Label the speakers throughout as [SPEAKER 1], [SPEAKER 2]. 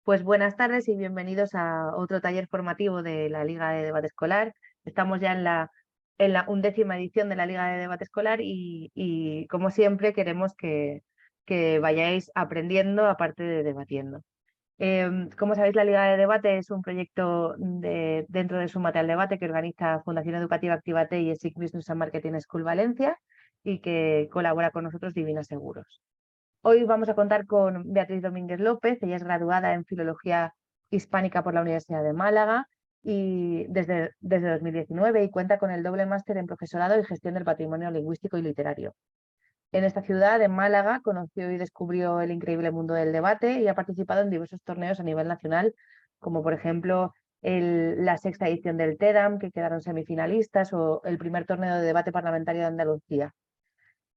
[SPEAKER 1] Pues buenas tardes y bienvenidos a otro taller formativo de la Liga de Debate Escolar. Estamos ya en la 11ª edición de la Liga de Debate Escolar y como siempre queremos que vayáis aprendiendo aparte de debatiendo. Como sabéis, la Liga de Debate es un proyecto dentro de Súmate al Debate que organiza Fundación Educativa Actívate y ESIC Business and Marketing School Valencia y que colabora con nosotros Divina Seguros. Hoy vamos a contar con Beatriz Domínguez López. Ella es graduada en Filología Hispánica por la Universidad de Málaga y desde 2019 y cuenta con el doble máster en Profesorado y Gestión del Patrimonio Lingüístico y Literario. En esta ciudad, en Málaga, conoció y descubrió el increíble mundo del debate y ha participado en diversos torneos a nivel nacional, como por ejemplo la sexta edición del TEDAM, que quedaron semifinalistas, o el primer torneo de debate parlamentario de Andalucía.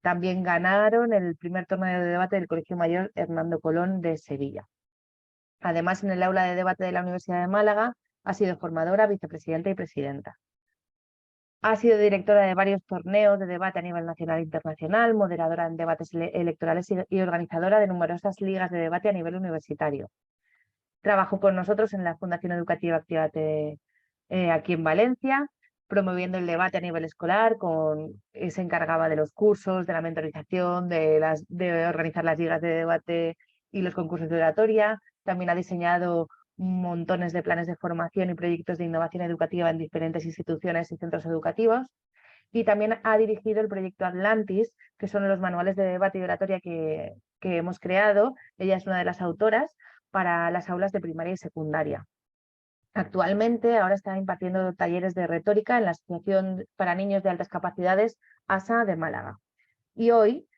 [SPEAKER 1] También ganaron el primer torneo de debate del Colegio Mayor Hernando Colón de Sevilla. Además, en el aula de debate de la Universidad de Málaga ha sido formadora, vicepresidenta y presidenta. Ha sido directora de varios torneos de debate a nivel nacional e internacional, moderadora en debates electorales y organizadora de numerosas ligas de debate a nivel universitario. Trabajó con nosotros en la Fundación Educativa Actívate aquí en Valencia, promoviendo el debate a nivel escolar, se encargaba de los cursos, de la mentorización, de organizar las ligas de debate y los concursos de oratoria. También ha diseñado montones de planes de formación y proyectos de innovación educativa en diferentes instituciones y centros educativos. Y también ha dirigido el proyecto Atlantis, que son los manuales de debate y oratoria que hemos creado. Ella es una de las autoras para las aulas de primaria y secundaria. Actualmente, ahora está impartiendo talleres de retórica en la Asociación para Niños de Altas Capacidades ASA de Málaga. Y hoy,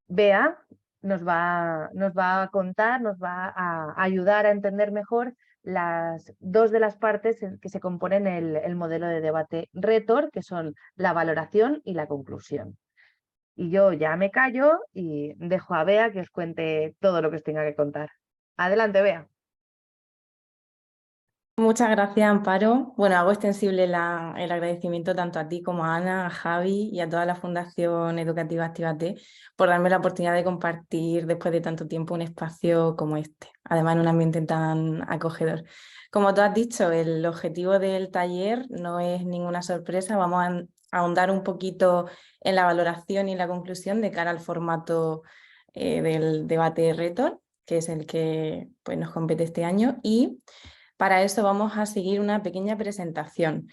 [SPEAKER 1] Bea nos va a contar, nos va a ayudar a entender mejor las dos de las partes en que se componen el modelo de debate Retor, que son la valoración y la conclusión. Y yo ya me callo y dejo a Bea que os cuente todo lo que os tenga que contar. Adelante, Bea.
[SPEAKER 2] Muchas gracias, Amparo. Bueno, hago extensible el agradecimiento tanto a ti como a Ana, a Javi y a toda la Fundación Educativa Actívate por darme la oportunidad de compartir después de tanto tiempo un espacio como este, además en un ambiente tan acogedor. Como tú has dicho, el objetivo del taller no es ninguna sorpresa, vamos a ahondar un poquito en la valoración y la conclusión de cara al formato del debate Retor, que es el que pues, nos compete este año, y para eso vamos a seguir una pequeña presentación.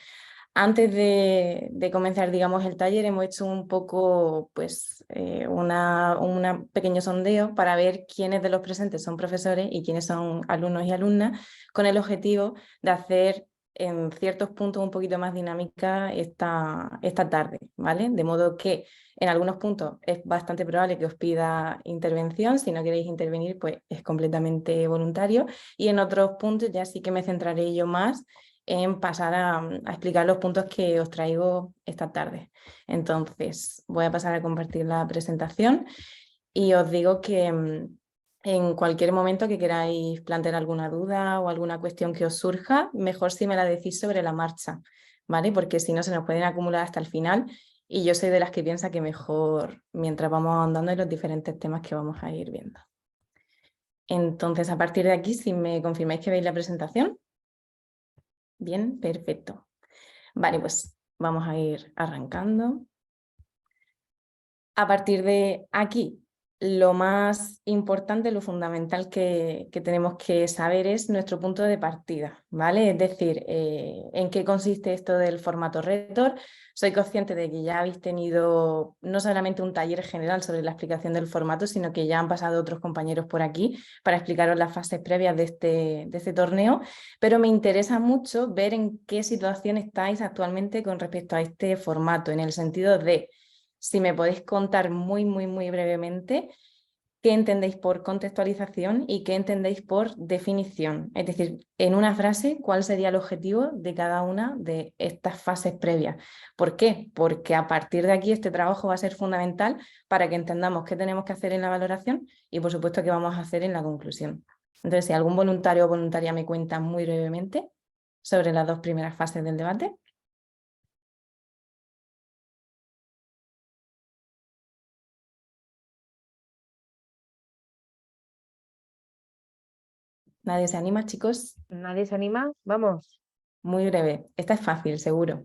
[SPEAKER 2] Antes de comenzar, digamos, el taller, hemos hecho un poco, pues, un pequeño sondeo para ver quiénes de los presentes son profesores y quiénes son alumnos y alumnas, con el objetivo de hacer en ciertos puntos un poquito más dinámica esta tarde, ¿vale? De modo que en algunos puntos es bastante probable que os pida intervención. Si no queréis intervenir, pues es completamente voluntario. Y en otros puntos ya sí que me centraré yo más en pasar a explicar los puntos que os traigo esta tarde. Entonces, voy a pasar a compartir la presentación y os digo que en cualquier momento que queráis plantear alguna duda o alguna cuestión que os surja, mejor si me la decís sobre la marcha, ¿vale? Porque si no se nos pueden acumular hasta el final y yo soy de las que piensa que mejor mientras vamos andando en los diferentes temas que vamos a ir viendo. Entonces, a partir de aquí, si me confirmáis que veis la presentación. Bien, perfecto. Vale, pues vamos a ir arrancando. A partir de aquí, lo más importante, lo fundamental que tenemos que saber es nuestro punto de partida, ¿vale? Es decir, en qué consiste esto del formato Retor. Soy consciente de que ya habéis tenido no solamente un taller general sobre la explicación del formato, sino que ya han pasado otros compañeros por aquí para explicaros las fases previas de este torneo, pero me interesa mucho ver en qué situación estáis actualmente con respecto a este formato, en el sentido de si me podéis contar muy brevemente qué entendéis por contextualización y qué entendéis por definición. Es decir, en una frase, ¿cuál sería el objetivo de cada una de estas fases previas? ¿Por qué? Porque a partir de aquí este trabajo va a ser fundamental para que entendamos qué tenemos que hacer en la valoración y, por supuesto, qué vamos a hacer en la conclusión. Entonces, si algún voluntario o voluntaria me cuenta muy brevemente sobre las dos primeras fases del debate. ¿Nadie se anima, chicos?
[SPEAKER 1] ¿Nadie se anima? Vamos.
[SPEAKER 2] Muy breve. Esta es fácil, seguro.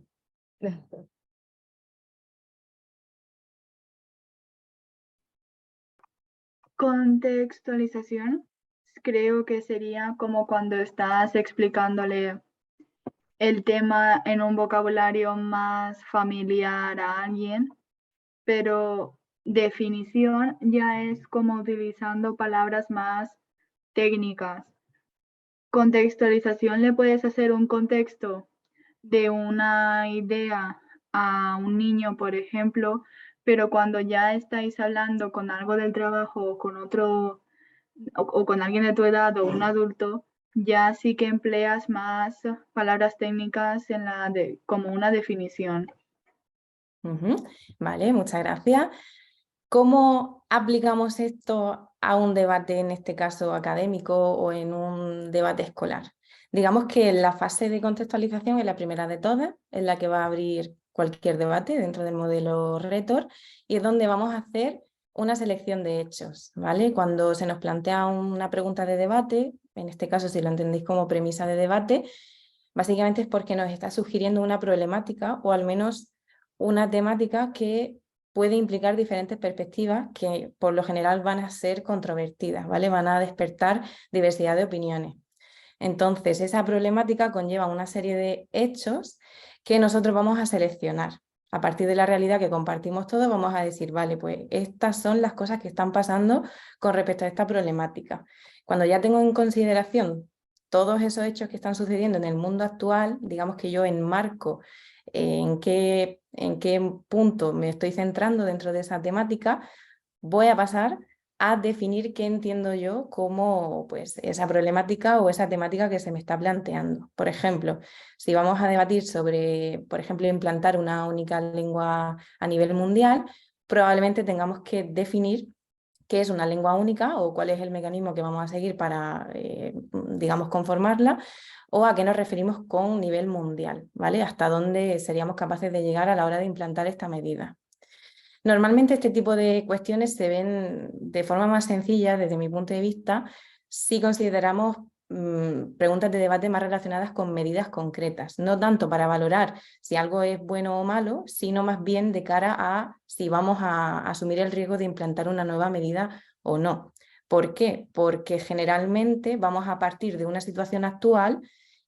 [SPEAKER 3] Contextualización, creo que sería como cuando estás explicándole el tema en un vocabulario más familiar a alguien, pero definición ya es como utilizando palabras más técnicas. Contextualización le puedes hacer un contexto de una idea a un niño, por ejemplo, pero cuando ya estáis hablando con algo del trabajo o con otro o con alguien de tu edad o un adulto, ya sí que empleas más palabras técnicas en como una definición.
[SPEAKER 2] Vale, muchas gracias. ¿Cómo aplicamos esto a un debate, en este caso académico, o en un debate escolar? Digamos que la fase de contextualización es la primera de todas, es la que va a abrir cualquier debate dentro del modelo Rhetor y es donde vamos a hacer una selección de hechos, ¿vale? Cuando se nos plantea una pregunta de debate, en este caso si lo entendéis como premisa de debate, básicamente es porque nos está sugiriendo una problemática o al menos una temática que puede implicar diferentes perspectivas que por lo general van a ser controvertidas, ¿vale? Van a despertar diversidad de opiniones. Entonces, esa problemática conlleva una serie de hechos que nosotros vamos a seleccionar. A partir de la realidad que compartimos todos, vamos a decir, vale, pues estas son las cosas que están pasando con respecto a esta problemática. Cuando ya tengo en consideración todos esos hechos que están sucediendo en el mundo actual, digamos que yo enmarco en qué punto me estoy centrando dentro de esa temática, voy a pasar a definir qué entiendo yo como pues, esa problemática o esa temática que se me está planteando. Por ejemplo, si vamos a debatir sobre, por ejemplo, implantar una única lengua a nivel mundial, probablemente tengamos que definir qué es una lengua única o cuál es el mecanismo que vamos a seguir para, digamos, conformarla, o a qué nos referimos con nivel mundial, ¿vale? Hasta dónde seríamos capaces de llegar a la hora de implantar esta medida. Normalmente este tipo de cuestiones se ven de forma más sencilla, desde mi punto de vista, si consideramos preguntas de debate más relacionadas con medidas concretas, no tanto para valorar si algo es bueno o malo, sino más bien de cara a si vamos a asumir el riesgo de implantar una nueva medida o no. ¿Por qué? Porque generalmente vamos a partir de una situación actual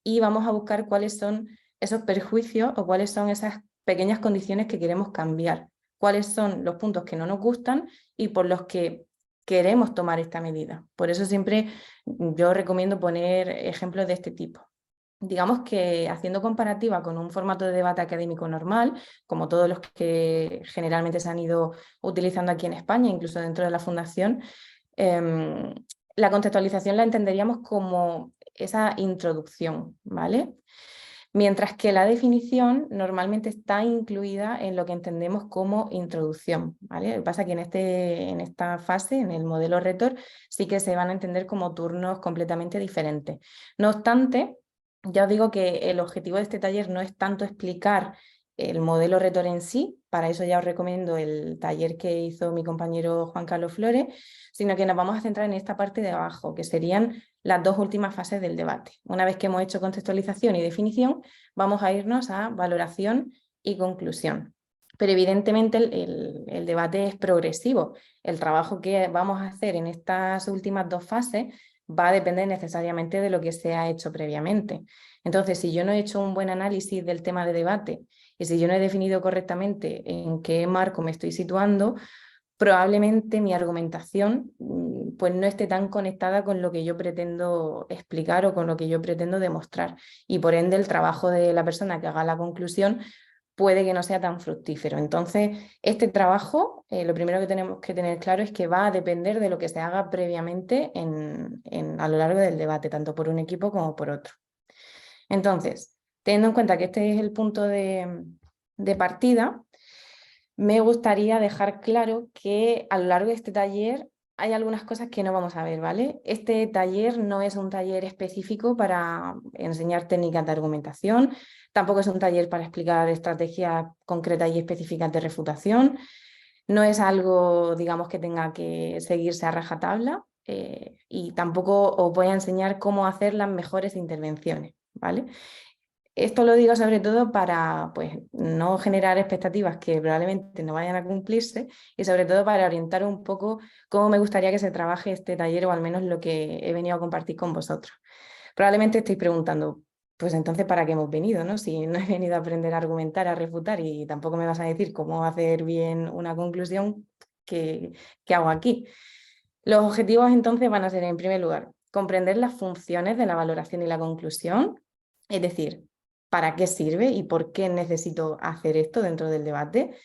[SPEAKER 2] y vamos a buscar cuáles son esos perjuicios o cuáles son esas pequeñas condiciones que queremos cambiar, cuáles son los puntos que no nos gustan y por los que queremos tomar esta medida. Por eso siempre yo recomiendo poner ejemplos de este tipo. Digamos que haciendo comparativa con un formato de debate académico normal, como todos los que generalmente se han ido utilizando aquí en España, incluso dentro de la Fundación, la contextualización la entenderíamos como esa introducción, ¿vale? Mientras que la definición normalmente está incluida en lo que entendemos como introducción, ¿vale? Lo que pasa es que en esta fase, en el modelo Rhetor, sí que se van a entender como turnos completamente diferentes. No obstante, ya os digo que el objetivo de este taller no es tanto explicar el modelo Rhetor en sí, para eso ya os recomiendo el taller que hizo mi compañero Juan Carlos Flores, sino que nos vamos a centrar en esta parte de abajo, que serían las dos últimas fases del debate. Una vez que hemos hecho contextualización y definición, vamos a irnos a valoración y conclusión. Pero evidentemente el debate es progresivo. El trabajo que vamos a hacer en estas últimas dos fases va a depender necesariamente de lo que se ha hecho previamente. Entonces, si yo no he hecho un buen análisis del tema de debate y si yo no he definido correctamente en qué marco me estoy situando, probablemente mi argumentación pues no esté tan conectada con lo que yo pretendo explicar o con lo que yo pretendo demostrar. Y por ende el trabajo de la persona que haga la conclusión puede que no sea tan fructífero. Entonces, este trabajo, lo primero que tenemos que tener claro es que va a depender de lo que se haga previamente a lo largo del debate, tanto por un equipo como por otro. Entonces, teniendo en cuenta que este es el punto de partida, me gustaría dejar claro que a lo largo de este taller hay algunas cosas que no vamos a ver, ¿vale? Este taller no es un taller específico para enseñar técnicas de argumentación, tampoco es un taller para explicar estrategias concretas y específicas de refutación, no es algo, digamos, que tenga que seguirse a rajatabla, y tampoco os voy a enseñar cómo hacer las mejores intervenciones, ¿vale? Esto lo digo sobre todo para pues, no generar expectativas que probablemente no vayan a cumplirse y sobre todo para orientar un poco cómo me gustaría que se trabaje este taller o al menos lo que he venido a compartir con vosotros. Probablemente estéis preguntando, pues entonces ¿para qué hemos venido, no? Si no he venido a aprender a argumentar, a refutar y tampoco me vas a decir cómo hacer bien una conclusión, ¿qué hago aquí? Los objetivos entonces van a ser, en primer lugar, comprender las funciones de la valoración y la conclusión, es decir, para qué sirve y por qué necesito hacer esto dentro del debate.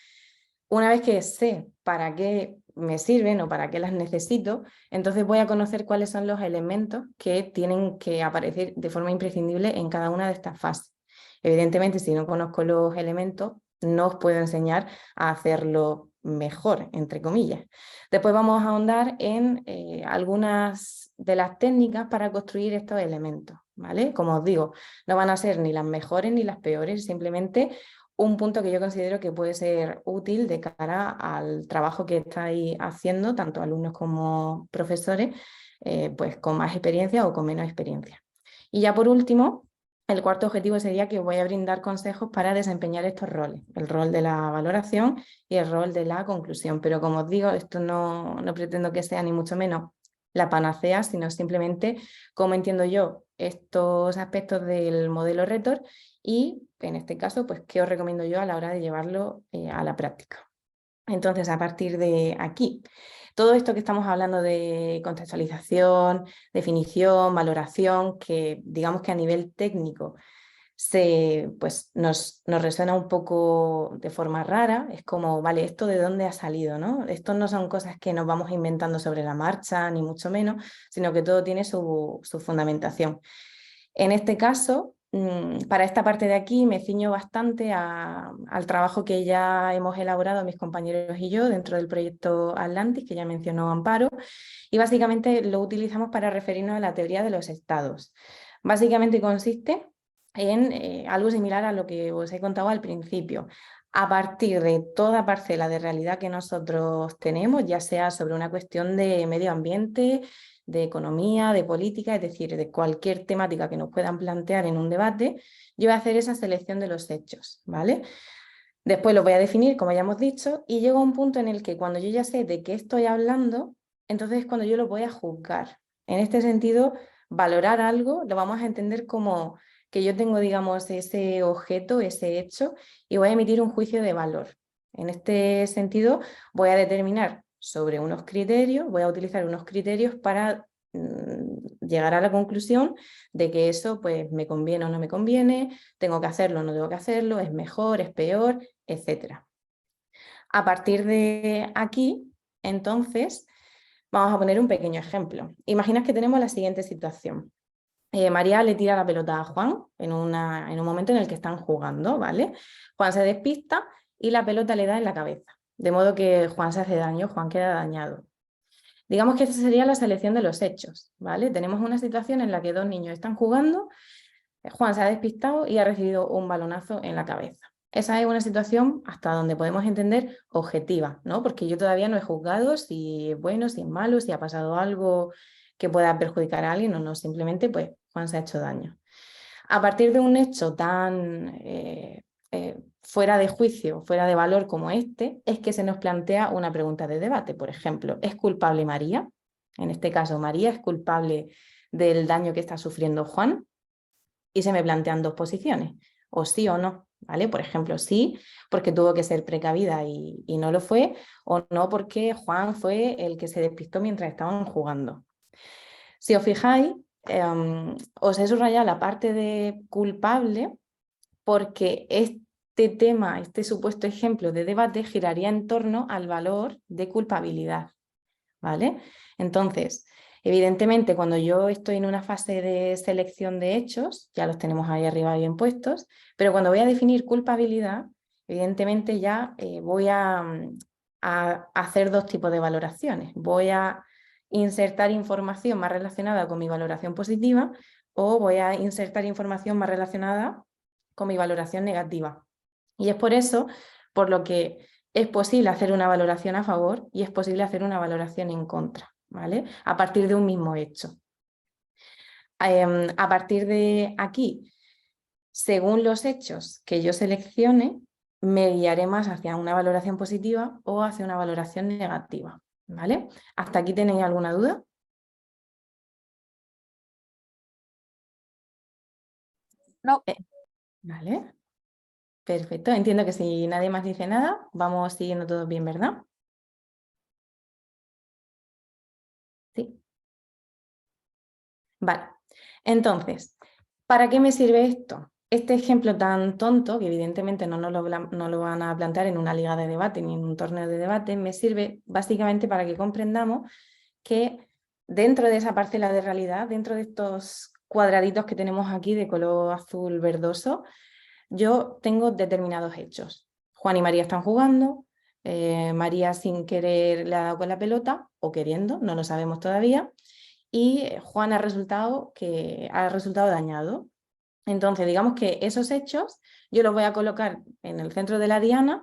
[SPEAKER 2] Una vez que sé para qué me sirven o para qué las necesito, entonces voy a conocer cuáles son los elementos que tienen que aparecer de forma imprescindible en cada una de estas fases. Evidentemente, si no conozco los elementos, no os puedo enseñar a hacerlo mejor, entre comillas. Después vamos a ahondar en algunas de las técnicas para construir estos elementos, ¿vale? Como os digo, no van a ser ni las mejores ni las peores, simplemente un punto que yo considero que puede ser útil de cara al trabajo que estáis haciendo, tanto alumnos como profesores, pues con más experiencia o con menos experiencia. Y ya por último, el cuarto objetivo sería que os voy a brindar consejos para desempeñar estos roles, el rol de la valoración y el rol de la conclusión. Pero como os digo, esto no pretendo que sea ni mucho menos la panacea, sino simplemente cómo entiendo yo estos aspectos del modelo Retor y, en este caso, pues qué os recomiendo yo a la hora de llevarlo a la práctica. Entonces, a partir de aquí, todo esto que estamos hablando de contextualización, definición, valoración, que digamos que a nivel técnico pues nos resuena un poco de forma rara, es como, vale, ¿esto de dónde ha salido, no? Esto no son cosas que nos vamos inventando sobre la marcha, ni mucho menos, sino que todo tiene su fundamentación. En este caso, para esta parte de aquí me ciño bastante al trabajo que ya hemos elaborado mis compañeros y yo dentro del proyecto Atlantis, que ya mencionó Amparo, y básicamente lo utilizamos para referirnos a la teoría de los estados. Básicamente consiste en algo similar a lo que os he contado al principio. A partir de toda parcela de realidad que nosotros tenemos, ya sea sobre una cuestión de medio ambiente, de economía, de política, es decir, de cualquier temática que nos puedan plantear en un debate, yo voy a hacer esa selección de los hechos, ¿vale? Después los voy a definir, como ya hemos dicho, y llego a un punto en el que cuando yo ya sé de qué estoy hablando, entonces es cuando yo lo voy a juzgar. En este sentido, valorar algo lo vamos a entender como que yo tengo, digamos, ese objeto, ese hecho, y voy a emitir un juicio de valor. En este sentido, voy a determinar sobre unos criterios, voy a utilizar unos criterios para llegar a la conclusión de que eso pues me conviene o no me conviene, tengo que hacerlo o no tengo que hacerlo, es mejor, es peor, etc. A partir de aquí, entonces, vamos a poner un pequeño ejemplo. Imagina que tenemos la siguiente situación. María le tira la pelota a Juan en un momento en el que están jugando, ¿vale? Juan se despista y la pelota le da en la cabeza. De modo que Juan se hace daño, Juan queda dañado. Digamos que esta sería la selección de los hechos, ¿vale? Tenemos una situación en la que dos niños están jugando, Juan se ha despistado y ha recibido un balonazo en la cabeza. Esa es una situación hasta donde podemos entender objetiva, ¿no? Porque yo todavía no he juzgado si es bueno, si es malo, si ha pasado algo que pueda perjudicar a alguien o no, simplemente pues Juan se ha hecho daño. A partir de un hecho tan fuera de juicio, fuera de valor como este, es que se nos plantea una pregunta de debate. Por ejemplo, ¿es culpable María? En este caso, ¿María es culpable del daño que está sufriendo Juan? Y se me plantean dos posiciones, o sí o no, ¿vale? Por ejemplo, sí, porque tuvo que ser precavida y no lo fue, o no porque Juan fue el que se despistó mientras estaban jugando. Si os fijáis, os he subrayado la parte de culpable porque este tema, este supuesto ejemplo de debate giraría en torno al valor de culpabilidad, ¿vale? Entonces, evidentemente, cuando yo estoy en una fase de selección de hechos, ya los tenemos ahí arriba bien puestos, pero cuando voy a definir culpabilidad, evidentemente ya voy a hacer dos tipos de valoraciones. Voy a insertar información más relacionada con mi valoración positiva o voy a insertar información más relacionada con mi valoración negativa. Y es por eso por lo que es posible hacer una valoración a favor y es posible hacer una valoración en contra, ¿vale? A partir de un mismo hecho. A partir de aquí, según los hechos que yo seleccione, me guiaré más hacia una valoración positiva o hacia una valoración negativa, ¿vale? ¿Hasta aquí tenéis alguna duda?
[SPEAKER 4] No.
[SPEAKER 2] Vale, perfecto. Entiendo que si nadie más dice nada, vamos siguiendo todo bien, ¿verdad? Sí. Vale, entonces, ¿para qué me sirve esto? Este ejemplo tan tonto, que evidentemente no lo van a plantear en una liga de debate ni en un torneo de debate, me sirve básicamente para que comprendamos que dentro de esa parcela de realidad, dentro de estos cuadraditos que tenemos aquí de color azul verdoso, yo tengo determinados hechos. Juan y María están jugando, María sin querer le ha dado con la pelota, o queriendo, no lo sabemos todavía, y Juan ha resultado dañado. Entonces, digamos que esos hechos yo los voy a colocar en el centro de la diana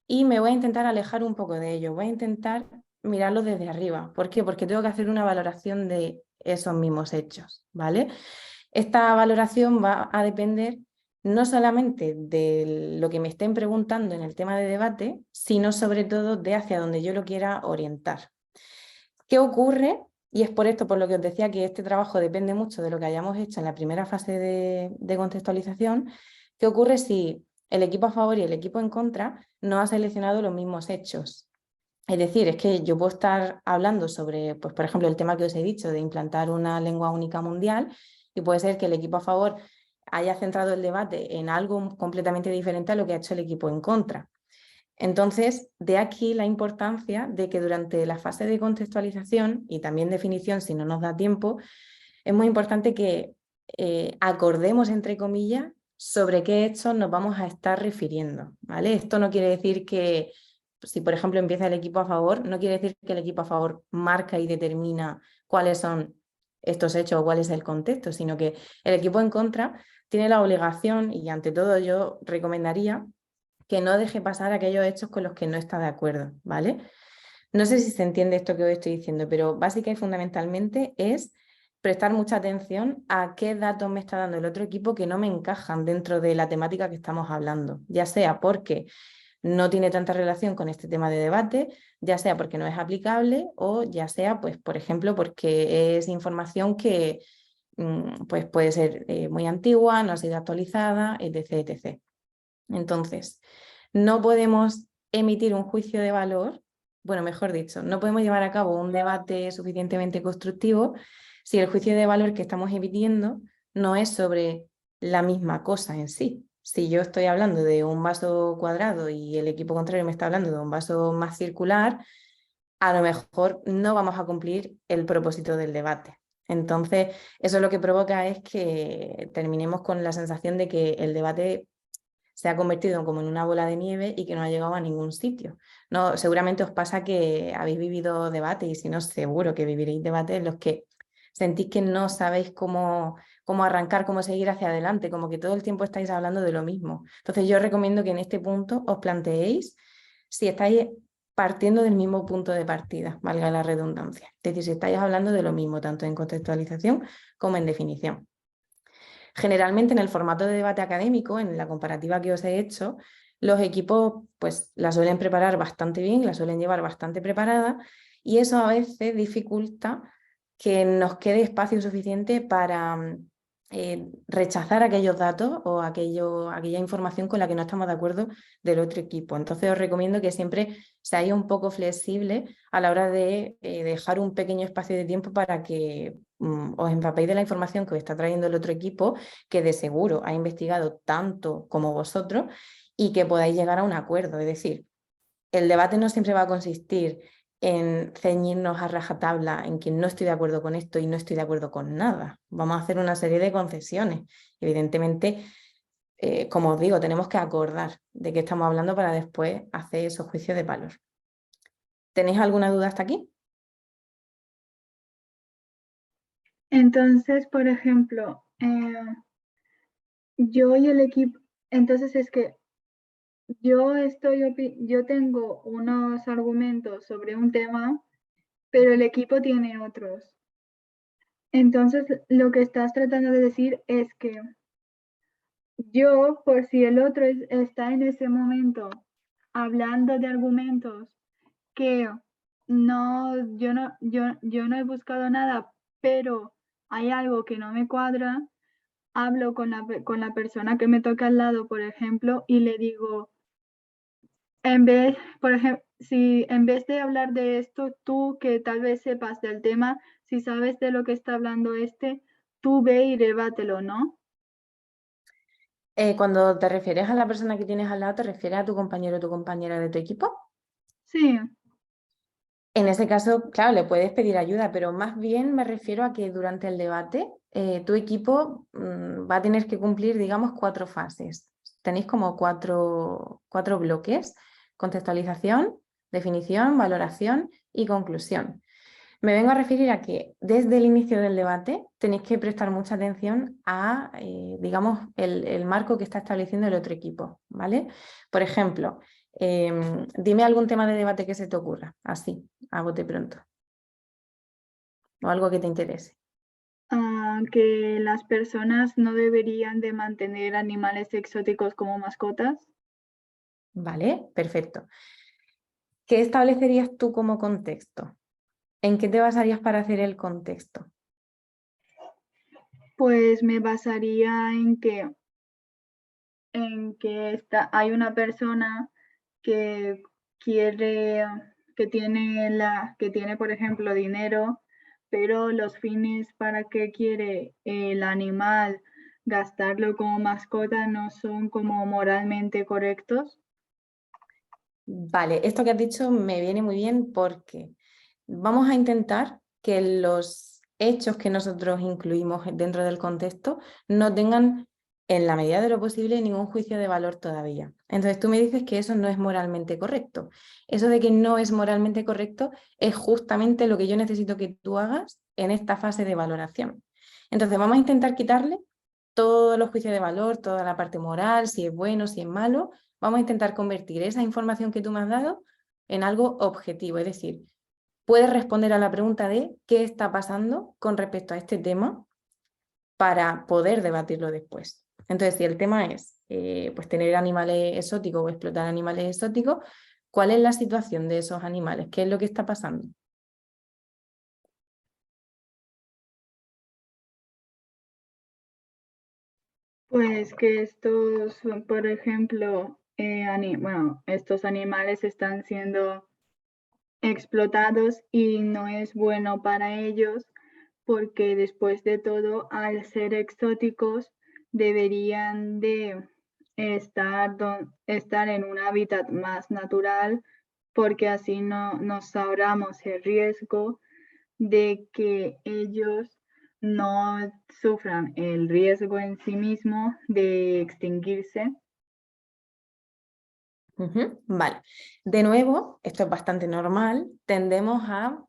[SPEAKER 2] y me voy a intentar alejar un poco de ellos. Voy a intentar mirarlos desde arriba. ¿Por qué? Porque tengo que hacer una valoración de esos mismos hechos, ¿vale? Esta valoración va a depender no solamente de lo que me estén preguntando en el tema de debate, sino sobre todo de hacia donde yo lo quiera orientar. ¿Qué ocurre? Y es por esto por lo que os decía que este trabajo depende mucho de lo que hayamos hecho en la primera fase de contextualización. ¿Qué ocurre si el equipo a favor y el equipo en contra no ha seleccionado los mismos hechos? Es decir, es que yo puedo estar hablando sobre, pues, por ejemplo, el tema que os he dicho de implantar una lengua única mundial y puede ser que el equipo a favor haya centrado el debate en algo completamente diferente a lo que ha hecho el equipo en contra. Entonces, de aquí la importancia de que durante la fase de contextualización y también definición, si no nos da tiempo, es muy importante que acordemos, entre comillas, sobre qué hechos nos vamos a estar refiriendo, ¿vale? Esto no quiere decir que, si por ejemplo empieza el equipo a favor, no quiere decir que el equipo a favor marca y determina cuáles son estos hechos o cuál es el contexto, sino que el equipo en contra tiene la obligación, y ante todo yo recomendaría que no deje pasar aquellos hechos con los que no está de acuerdo, ¿vale? No sé si se entiende esto que os estoy diciendo, pero básica y fundamentalmente es prestar mucha atención a qué datos me está dando el otro equipo que no me encajan dentro de la temática que estamos hablando, ya sea porque no tiene tanta relación con este tema de debate, ya sea porque no es aplicable o ya sea, pues, por ejemplo, porque es información que pues puede ser muy antigua, no ha sido actualizada, etc, etc. Entonces, no podemos emitir un juicio de valor, bueno, mejor dicho, no podemos llevar a cabo un debate suficientemente constructivo si el juicio de valor que estamos emitiendo no es sobre la misma cosa en sí. Si yo estoy hablando de un vaso cuadrado y el equipo contrario me está hablando de un vaso más circular, a lo mejor no vamos a cumplir el propósito del debate. Entonces, eso lo que provoca es que terminemos con la sensación de que el debate se ha convertido como en una bola de nieve y que no ha llegado a ningún sitio. No, seguramente os pasa que habéis vivido debates, y si no, seguro que viviréis debates en los que sentís que no sabéis cómo arrancar, cómo seguir hacia adelante, como que todo el tiempo estáis hablando de lo mismo. Entonces yo recomiendo que en este punto os planteéis si estáis partiendo del mismo punto de partida, valga la redundancia. Es decir, si estáis hablando de lo mismo, tanto en contextualización como en definición. Generalmente en el formato de debate académico, en la comparativa que os he hecho, los equipos pues la suelen preparar bastante bien, la suelen llevar bastante preparada y eso a veces dificulta que nos quede espacio suficiente para rechazar aquellos datos o aquella información con la que no estamos de acuerdo del otro equipo. Entonces os recomiendo que siempre seáis un poco flexibles a la hora de dejar un pequeño espacio de tiempo para que os empapéis de la información que os está trayendo el otro equipo, que de seguro ha investigado tanto como vosotros y que podáis llegar a un acuerdo. Es decir, el debate no siempre va a consistir en ceñirnos a rajatabla en que no estoy de acuerdo con esto y no estoy de acuerdo con nada. Vamos a hacer una serie de concesiones. Evidentemente, como os digo, tenemos que acordar de qué estamos hablando para después hacer esos juicios de valor. ¿Tenéis alguna duda hasta aquí?
[SPEAKER 3] Entonces, por ejemplo, yo y el equipo, entonces es que yo tengo unos argumentos sobre un tema pero el equipo tiene otros. Entonces, lo que estás tratando de decir es que yo, por si el otro está en ese momento hablando de argumentos que yo no he buscado nada, pero hay algo que no me cuadra, hablo con la persona que me toca al lado, por ejemplo, y le digo, por ejemplo, si en vez de hablar de esto, tú que tal vez sepas del tema, si sabes de lo que está hablando tú ve y rebátelo, ¿no?
[SPEAKER 2] Cuando te refieres a la persona que tienes al lado, ¿te refieres a tu compañero o tu compañera de tu equipo?
[SPEAKER 3] Sí,
[SPEAKER 2] En ese caso, claro, le puedes pedir ayuda, pero más bien me refiero a que durante el debate tu equipo va a tener que cumplir, digamos, 4 fases. Tenéis como cuatro bloques: contextualización, definición, valoración y conclusión. Me vengo a referir a que desde el inicio del debate tenéis que prestar mucha atención a, digamos, el marco que está estableciendo el otro equipo, ¿vale? Por ejemplo, dime algún tema de debate que se te ocurra, así, a bote pronto, o algo que te interese.
[SPEAKER 3] que las personas no deberían de mantener animales exóticos como mascotas.
[SPEAKER 2] Vale, perfecto. ¿Qué establecerías tú como contexto? ¿En qué te basarías para hacer el contexto?
[SPEAKER 3] Pues me basaría en que hay una persona que quiere, que tiene, por ejemplo, dinero, pero los fines para que quiere el animal gastarlo como mascota no son como moralmente correctos.
[SPEAKER 2] Vale, esto que has dicho me viene muy bien porque vamos a intentar que los hechos que nosotros incluimos dentro del contexto no tengan, en la medida de lo posible, ningún juicio de valor todavía. Entonces tú me dices que eso no es moralmente correcto. Eso de que no es moralmente correcto es justamente lo que yo necesito que tú hagas en esta fase de valoración. Entonces vamos a intentar quitarle todos los juicios de valor, toda la parte moral, si es bueno, si es malo. Vamos a intentar convertir esa información que tú me has dado en algo objetivo, es decir, puedes responder a la pregunta de qué está pasando con respecto a este tema para poder debatirlo después. Entonces, si el tema es pues tener animales exóticos o explotar animales exóticos, ¿cuál es la situación de esos animales? ¿Qué es lo que está pasando?
[SPEAKER 3] Pues que estos, por ejemplo, estos animales están siendo explotados y no es bueno para ellos porque después de todo, al ser exóticos, deberían de estar en un hábitat más natural porque así no nos ahorramos el riesgo de que ellos no sufran el riesgo en sí mismo de extinguirse.
[SPEAKER 2] Vale. De nuevo, esto es bastante normal, tendemos a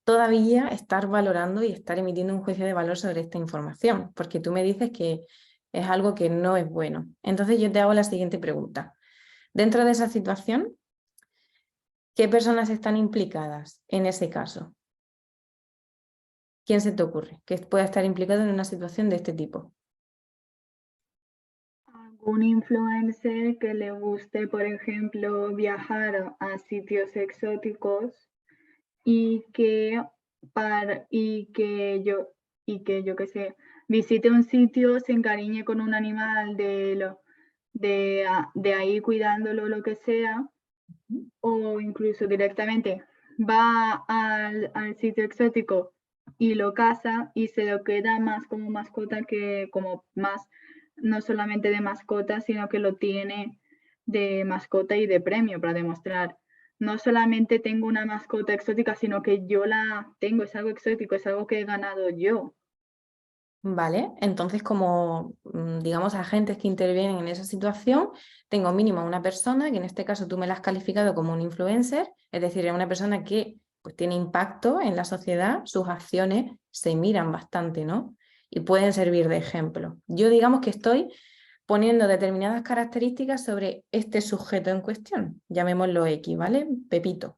[SPEAKER 2] todavía estar valorando y estar emitiendo un juicio de valor sobre esta información, porque tú me dices que es algo que no es bueno. Entonces yo te hago la siguiente pregunta. Dentro de esa situación, ¿qué personas están implicadas en ese caso? ¿Quién se te ocurre que pueda estar implicado en una situación de este tipo?
[SPEAKER 3] Algún influencer que le guste, por ejemplo, viajar a sitios exóticos y yo qué sé, visite un sitio, se encariñe con un animal de ahí cuidándolo, lo que sea, o incluso directamente va al sitio exótico y lo caza y se lo queda más como mascota que como más, no solamente de mascota, sino que lo tiene de mascota y de premio para demostrar. No solamente tengo una mascota exótica, sino que yo la tengo, es algo exótico, es algo que he ganado yo.
[SPEAKER 2] Vale, entonces como digamos agentes que intervienen en esa situación, tengo mínimo una persona, que en este caso tú me la has calificado como un influencer, es decir, es una persona que pues, tiene impacto en la sociedad, sus acciones se miran bastante, ¿no? Y pueden servir de ejemplo. Yo digamos que estoy poniendo determinadas características sobre este sujeto en cuestión, llamémoslo X, ¿vale? Pepito.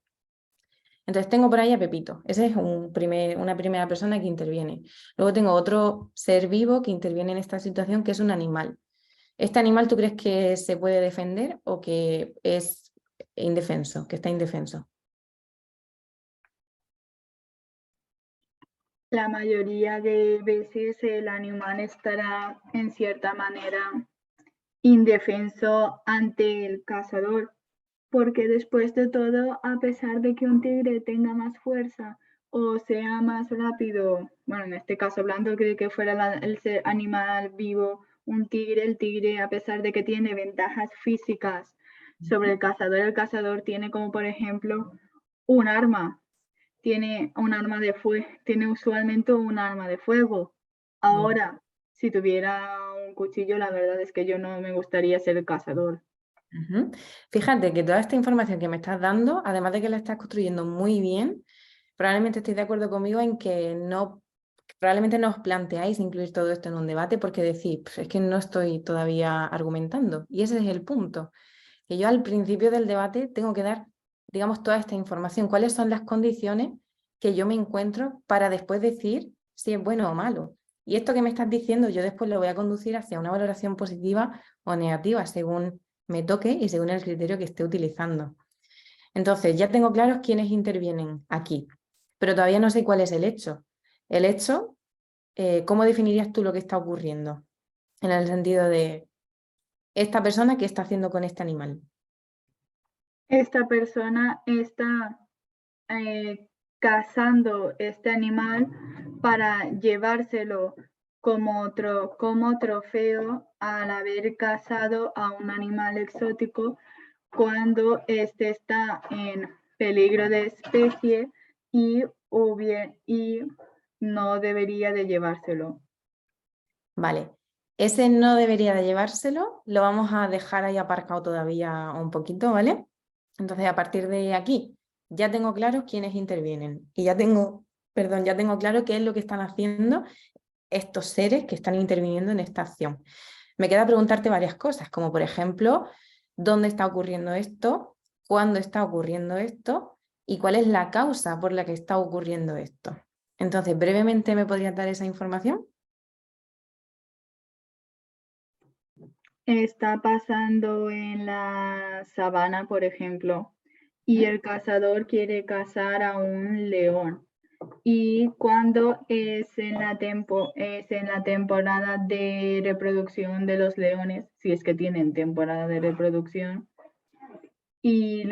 [SPEAKER 2] Entonces tengo por ahí a Pepito, ese es una primera persona que interviene. Luego tengo otro ser vivo que interviene en esta situación, que es un animal. ¿Este animal tú crees que se puede defender o que es indefenso, que está indefenso?
[SPEAKER 3] La mayoría de veces el animal estará en cierta manera indefenso ante el cazador, porque después de todo, a pesar de que un tigre tenga más fuerza o sea más rápido, bueno, en este caso hablando de que fuera el animal vivo, un tigre, el tigre, a pesar de que tiene ventajas físicas sobre el cazador tiene como por ejemplo un arma, tiene usualmente un arma de fuego. Ahora, si tuviera un cuchillo, la verdad es que yo no me gustaría ser el cazador.
[SPEAKER 2] Fíjate que toda esta información que me estás dando, además de que la estás construyendo muy bien, probablemente estéis de acuerdo conmigo en que probablemente no os planteáis incluir todo esto en un debate porque decís, "Pues es que no estoy todavía argumentando". Y ese es el punto, que yo al principio del debate tengo que dar, digamos, toda esta información, cuáles son las condiciones que yo me encuentro para después decir si es bueno o malo. Y esto que me estás diciendo yo después lo voy a conducir hacia una valoración positiva o negativa según me toque y según el criterio que esté utilizando. Entonces, ya tengo claros quiénes intervienen aquí, pero todavía no sé cuál es el hecho. El hecho, ¿cómo definirías tú lo que está ocurriendo? En el sentido de, esta persona, ¿qué está haciendo con este animal?
[SPEAKER 3] Esta persona está cazando este animal para llevárselo como trofeo al haber cazado a un animal exótico cuando este está en peligro de especie y no debería de llevárselo.
[SPEAKER 2] Vale, ese no debería de llevárselo, lo vamos a dejar ahí aparcado todavía un poquito, ¿vale? Entonces, a partir de aquí, ya tengo claro quiénes intervienen y ya tengo claro qué es lo que están haciendo estos seres que están interviniendo en esta acción. Me queda preguntarte varias cosas, como por ejemplo, ¿dónde está ocurriendo esto? ¿Cuándo está ocurriendo esto? ¿Y cuál es la causa por la que está ocurriendo esto? Entonces, brevemente, ¿me podrías dar esa información?
[SPEAKER 3] Está pasando en la sabana, por ejemplo, y el cazador quiere cazar a un león. Y cuando es en la temporada de reproducción de los leones, si es que tienen temporada de reproducción, y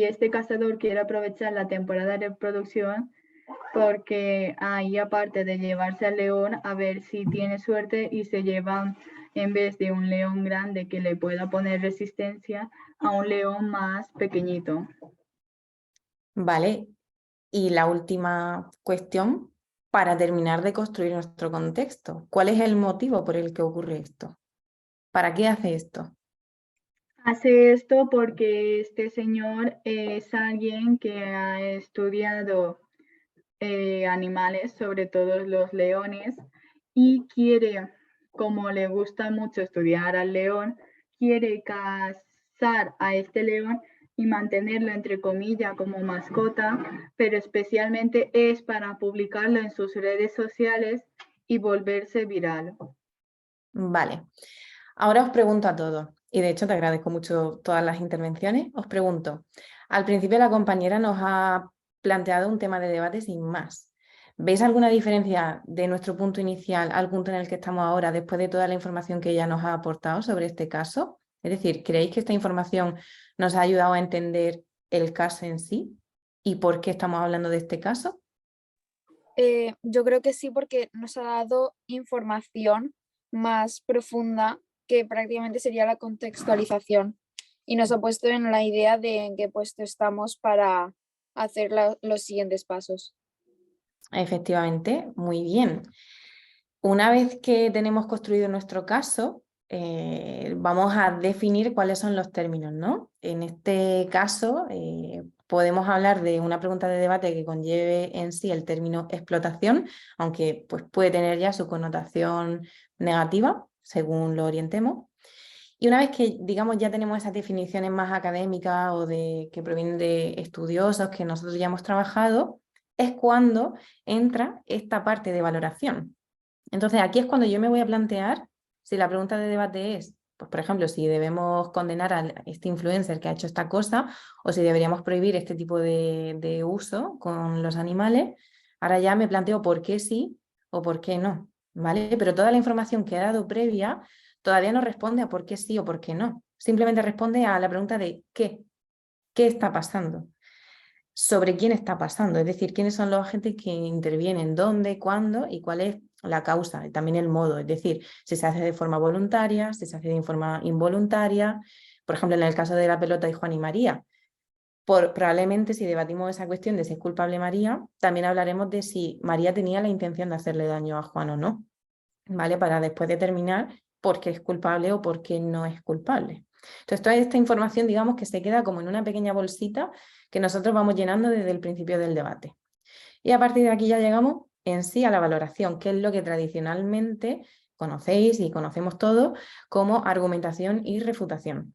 [SPEAKER 3] este cazador quiere aprovechar la temporada de reproducción porque ahí aparte de llevarse al león, a ver si tiene suerte y se llevan, en vez de un león grande que le pueda poner resistencia, a un león más pequeñito.
[SPEAKER 2] Vale, y la última cuestión, para terminar de construir nuestro contexto, ¿cuál es el motivo por el que ocurre esto? ¿Para qué hace esto?
[SPEAKER 3] Hace esto porque este señor es alguien que ha estudiado animales, sobre todo los leones, y quiere, como le gusta mucho estudiar al león, quiere cazar a este león y mantenerlo entre comillas como mascota, pero especialmente es para publicarlo en sus redes sociales y volverse viral.
[SPEAKER 2] Vale, ahora os pregunto a todos, y de hecho te agradezco mucho todas las intervenciones. Os pregunto, al principio la compañera nos ha planteado un tema de debate sin más. ¿Veis alguna diferencia de nuestro punto inicial al punto en el que estamos ahora, después de toda la información que ella nos ha aportado sobre este caso? Es decir, ¿creéis que esta información nos ha ayudado a entender el caso en sí y por qué estamos hablando de este caso?
[SPEAKER 4] Yo creo que sí, porque nos ha dado información más profunda que prácticamente sería la contextualización y nos ha puesto en la idea de en qué puesto estamos para hacer los siguientes pasos.
[SPEAKER 2] Efectivamente, muy bien. Una vez que tenemos construido nuestro caso, vamos a definir cuáles son los términos, ¿no? En este caso, podemos hablar de una pregunta de debate que conlleve en sí el término explotación, aunque pues, puede tener ya su connotación negativa, según lo orientemos. Y una vez que, digamos, ya tenemos esas definiciones más académicas o que provienen de estudiosos que nosotros ya hemos trabajado, es cuando entra esta parte de valoración. Entonces, aquí es cuando yo me voy a plantear si la pregunta de debate es, pues, por ejemplo, si debemos condenar a este influencer que ha hecho esta cosa o si deberíamos prohibir este tipo de uso con los animales. Ahora ya me planteo por qué sí o por qué no, ¿vale? Pero toda la información que he dado previa todavía no responde a por qué sí o por qué no. Simplemente responde a la pregunta de ¿qué? ¿Qué está pasando? Sobre quién está pasando, es decir, quiénes son los agentes que intervienen, dónde, cuándo y cuál es la causa y también el modo, es decir, si se hace de forma voluntaria, si se hace de forma involuntaria. Por ejemplo, en el caso de la pelota de Juan y María, probablemente si debatimos esa cuestión de si es culpable María, también hablaremos de si María tenía la intención de hacerle daño a Juan o no, ¿vale? Para después determinar por qué es culpable o por qué no es culpable. Entonces, toda esta información, digamos, que se queda como en una pequeña bolsita que nosotros vamos llenando desde el principio del debate. Y a partir de aquí ya llegamos en sí a la valoración, que es lo que tradicionalmente conocéis y conocemos todos como argumentación y refutación.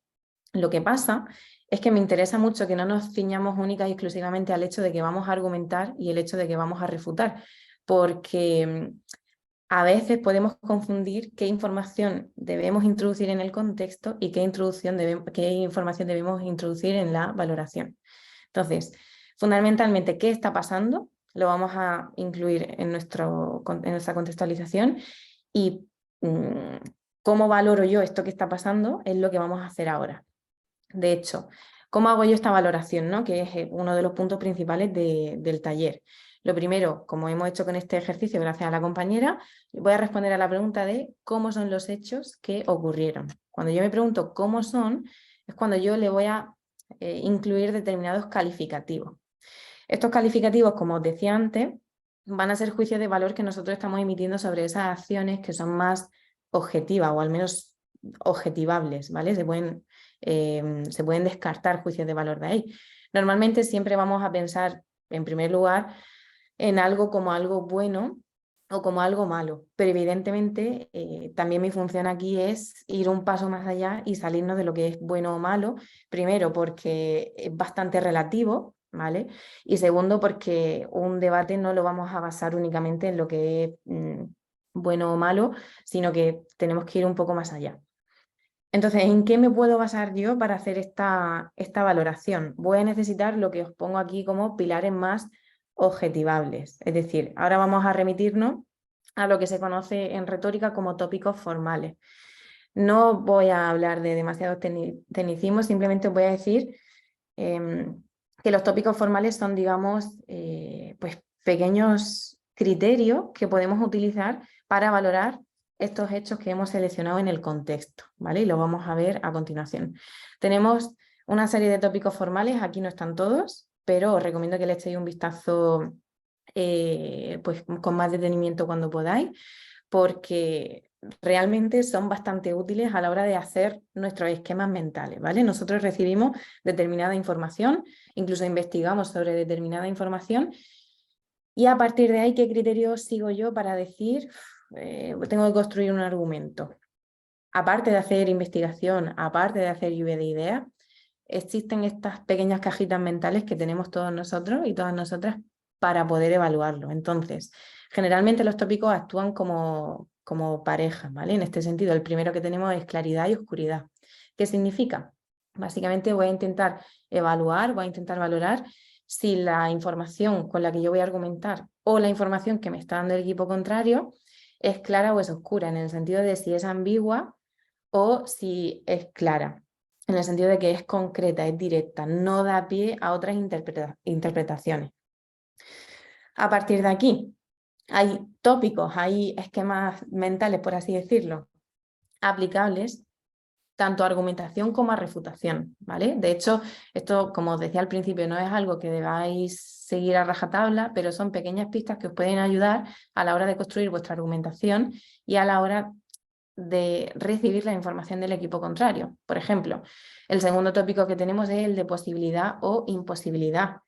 [SPEAKER 2] Lo que pasa es que me interesa mucho que no nos ciñamos única y exclusivamente al hecho de que vamos a argumentar y el hecho de que vamos a refutar, porque a veces podemos confundir qué información debemos introducir en el contexto y qué información debemos introducir en la valoración. Entonces, fundamentalmente, ¿qué está pasando? Lo vamos a incluir en nuestra contextualización y cómo valoro yo esto que está pasando es lo que vamos a hacer ahora. De hecho, ¿cómo hago yo esta valoración, ¿no? Que es uno de los puntos principales del taller. Lo primero, como hemos hecho con este ejercicio, gracias a la compañera, voy a responder a la pregunta de cómo son los hechos que ocurrieron. Cuando yo me pregunto cómo son, es cuando yo le voy a incluir determinados calificativos. Estos calificativos, como os decía antes, van a ser juicios de valor que nosotros estamos emitiendo sobre esas acciones que son más objetivas o al menos objetivables, ¿vale? Se pueden descartar juicios de valor de ahí. Normalmente siempre vamos a pensar, en primer lugar, en algo como algo bueno o como algo malo, pero evidentemente también mi función aquí es ir un paso más allá y salirnos de lo que es bueno o malo, primero porque es bastante relativo, ¿vale? Y segundo porque un debate no lo vamos a basar únicamente en lo que es bueno o malo, sino que tenemos que ir un poco más allá. Entonces, ¿en qué me puedo basar yo para hacer esta valoración? Voy a necesitar lo que os pongo aquí como pilares más objetivables. Es decir, ahora vamos a remitirnos a lo que se conoce en retórica como tópicos formales. No voy a hablar de demasiados tecnicismos, simplemente voy a decir que los tópicos formales son, digamos, pues pequeños criterios que podemos utilizar para valorar estos hechos que hemos seleccionado en el contexto, ¿vale? Y lo vamos a ver a continuación. Tenemos una serie de tópicos formales, aquí no están todos, pero os recomiendo que le echéis un vistazo pues con más detenimiento cuando podáis, porque realmente son bastante útiles a la hora de hacer nuestros esquemas mentales, ¿vale? Nosotros recibimos determinada información, incluso investigamos sobre determinada información y a partir de ahí, ¿qué criterios sigo yo para decir tengo que construir un argumento? Aparte de hacer investigación, aparte de hacer lluvia de ideas, existen estas pequeñas cajitas mentales que tenemos todos nosotros y todas nosotras para poder evaluarlo. Entonces, generalmente los tópicos actúan como pareja, ¿vale? En este sentido, el primero que tenemos es claridad y oscuridad. ¿Qué significa? Básicamente voy a intentar evaluar, voy a intentar valorar si la información con la que yo voy a argumentar o la información que me está dando el equipo contrario es clara o es oscura, en el sentido de si es ambigua o si es clara, en el sentido de que es concreta, es directa, no da pie a otras interpretaciones. A partir de aquí, hay tópicos, hay esquemas mentales, por así decirlo, aplicables tanto a argumentación como a refutación, ¿vale? De hecho, esto, como os decía al principio, no es algo que debáis seguir a rajatabla, pero son pequeñas pistas que os pueden ayudar a la hora de construir vuestra argumentación y a la hora de recibir la información del equipo contrario. Por ejemplo, el segundo tópico que tenemos es el de posibilidad o imposibilidad.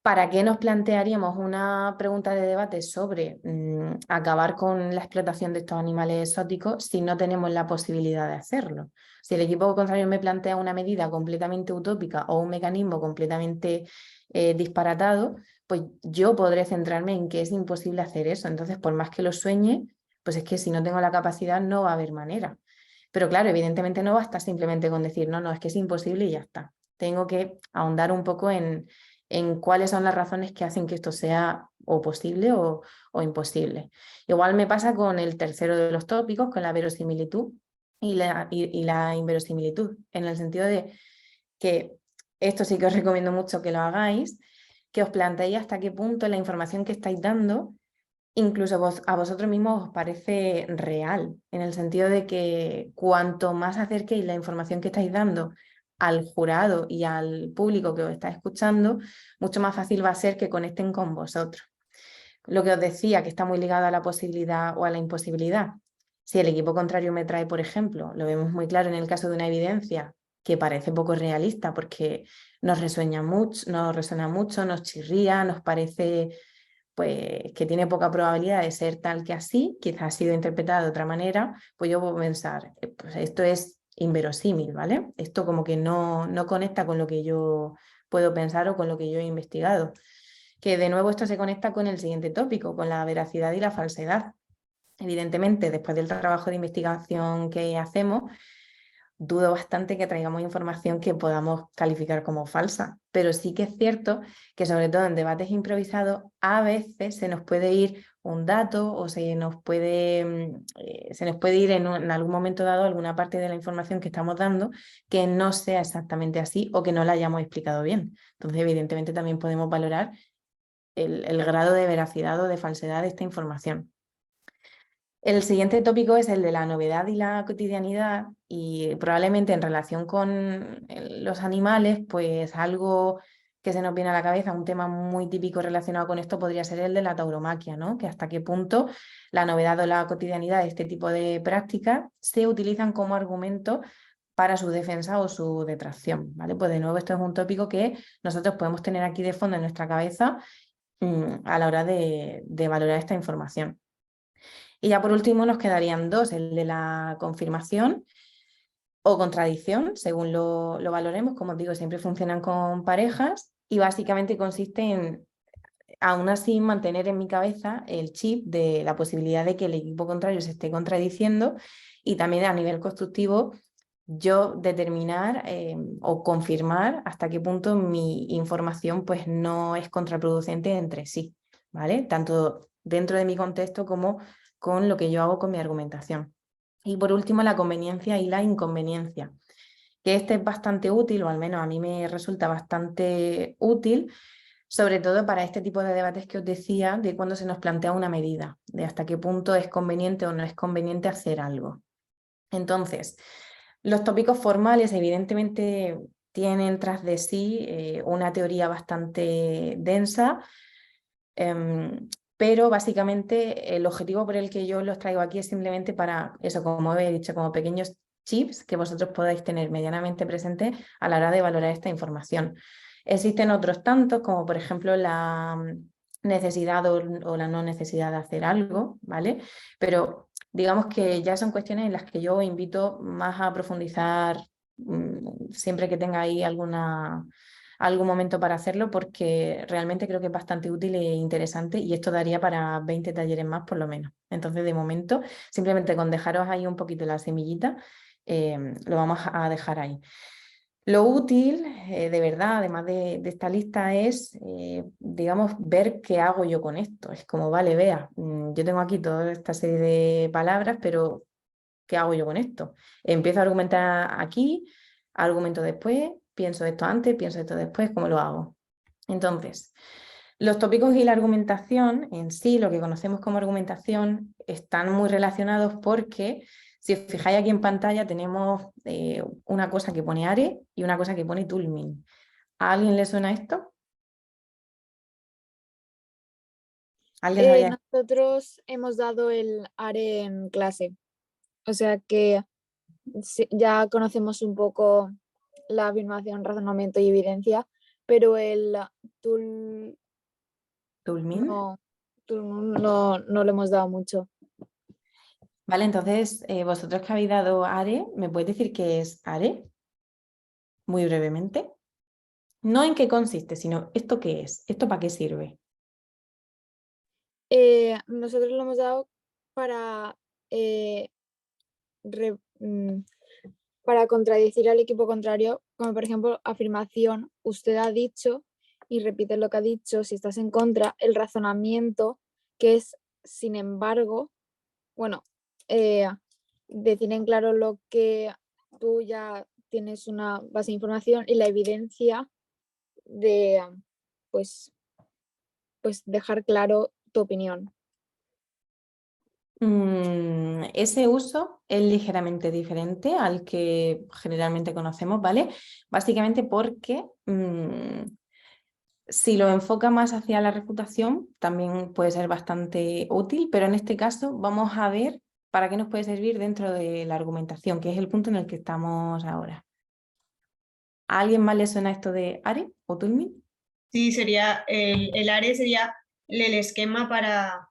[SPEAKER 2] ¿Para qué nos plantearíamos una pregunta de debate sobre acabar con la explotación de estos animales exóticos si no tenemos la posibilidad de hacerlo? Si el equipo contrario me plantea una medida completamente utópica o un mecanismo completamente disparatado, pues yo podré centrarme en que es imposible hacer eso. Entonces, por más que lo sueñe, pues es que si no tengo la capacidad no va a haber manera. Pero claro, evidentemente no basta simplemente con decir, no, es que es imposible y ya está. Tengo que ahondar un poco en cuáles son las razones que hacen que esto sea o posible o imposible. Igual me pasa con el tercero de los tópicos, con la verosimilitud y la inverosimilitud, en el sentido de que esto sí que os recomiendo mucho que lo hagáis, que os planteéis hasta qué punto la información que estáis dando incluso a vosotros mismos os parece real, en el sentido de que cuanto más acerquéis la información que estáis dando al jurado y al público que os está escuchando, mucho más fácil va a ser que conecten con vosotros. Lo que os decía, que está muy ligado a la posibilidad o a la imposibilidad. Si el equipo contrario me trae, por ejemplo, lo vemos muy claro en el caso de una evidencia que parece poco realista porque nos resuena mucho, nos chirría, nos parece pues que tiene poca probabilidad de ser tal que así, quizás ha sido interpretada de otra manera, pues yo puedo pensar, pues esto es inverosímil, ¿vale? Esto como que no conecta con lo que yo puedo pensar o con lo que yo he investigado. Que de nuevo esto se conecta con el siguiente tópico, con la veracidad y la falsedad. Evidentemente, después del trabajo de investigación que hacemos, dudo bastante que traigamos información que podamos calificar como falsa, pero sí que es cierto que sobre todo en debates improvisados a veces se nos puede ir un dato o se nos puede ir en algún momento dado alguna parte de la información que estamos dando que no sea exactamente así o que no la hayamos explicado bien. Entonces, evidentemente, también podemos valorar el grado de veracidad o de falsedad de esta información. El siguiente tópico es el de la novedad y la cotidianidad y probablemente en relación con los animales, pues algo que se nos viene a la cabeza, un tema muy típico relacionado con esto podría ser el de la tauromaquia, ¿no? Que hasta qué punto la novedad o la cotidianidad de este tipo de prácticas se utilizan como argumento para su defensa o su detracción, ¿vale? Pues de nuevo esto es un tópico que nosotros podemos tener aquí de fondo en nuestra cabeza a la hora de valorar esta información. Y ya por último nos quedarían dos, el de la confirmación o contradicción, según lo valoremos. Como os digo, siempre funcionan con parejas y básicamente consiste en, aún así, mantener en mi cabeza el chip de la posibilidad de que el equipo contrario se esté contradiciendo y también a nivel constructivo yo determinar o confirmar hasta qué punto mi información pues no es contraproducente entre sí, ¿vale? Tanto dentro de mi contexto como con lo que yo hago con mi argumentación. Y por último, la conveniencia y la inconveniencia, que este es bastante útil, o al menos a mí me resulta bastante útil, sobre todo para este tipo de debates que os decía, de cuando se nos plantea una medida, de hasta qué punto es conveniente o no es conveniente hacer algo. Entonces, los tópicos formales evidentemente tienen tras de sí una teoría bastante densa, pero básicamente el objetivo por el que yo los traigo aquí es simplemente para eso, como he dicho, como pequeños chips que vosotros podáis tener medianamente presentes a la hora de valorar esta información. Existen otros tantos, como por ejemplo la necesidad o la no necesidad de hacer algo, ¿vale? Pero digamos que ya son cuestiones en las que yo invito más a profundizar siempre que tenga ahí algún momento para hacerlo, porque realmente creo que es bastante útil e interesante y esto daría para 20 talleres más por lo menos. Entonces, de momento, simplemente con dejaros ahí un poquito la semillita, lo vamos a dejar ahí. Lo útil, de verdad, además de esta lista, es, digamos, ver qué hago yo con esto. Es como, vale, vea, yo tengo aquí toda esta serie de palabras, pero ¿qué hago yo con esto? Empiezo a argumentar aquí, argumento después, pienso esto antes, pienso esto después, ¿cómo lo hago? Entonces, los tópicos y la argumentación en sí, lo que conocemos como argumentación, están muy relacionados porque si os fijáis aquí en pantalla tenemos una cosa que pone ARE y una cosa que pone Toulmin. ¿A alguien le suena esto? ¿Alguien sabía?
[SPEAKER 4] Nosotros hemos dado el ARE en clase, o sea que ya conocemos un poco la afirmación, razonamiento y evidencia, pero el
[SPEAKER 2] Tulmin.
[SPEAKER 4] No, no lo hemos dado mucho.
[SPEAKER 2] Vale, entonces, vosotros que habéis dado ARE, ¿me podéis decir qué es ARE? Muy brevemente. No en qué consiste, sino ¿esto qué es? ¿Esto para qué sirve?
[SPEAKER 4] Nosotros lo hemos dado para, re- mm, para contradecir al equipo contrario, como por ejemplo afirmación, usted ha dicho, y repite lo que ha dicho, si estás en contra, el razonamiento, que es, sin embargo, bueno, decir en claro lo que tú ya tienes una base de información, y la evidencia de, pues dejar claro tu opinión.
[SPEAKER 2] Ese uso es ligeramente diferente al que generalmente conocemos, ¿vale? Básicamente porque si lo enfoca más hacia la refutación, también puede ser bastante útil, pero en este caso vamos a ver para qué nos puede servir dentro de la argumentación, que es el punto en el que estamos ahora. ¿A alguien más le suena esto de ARE o Tulmin?
[SPEAKER 5] Sí, sería el ARE sería el esquema para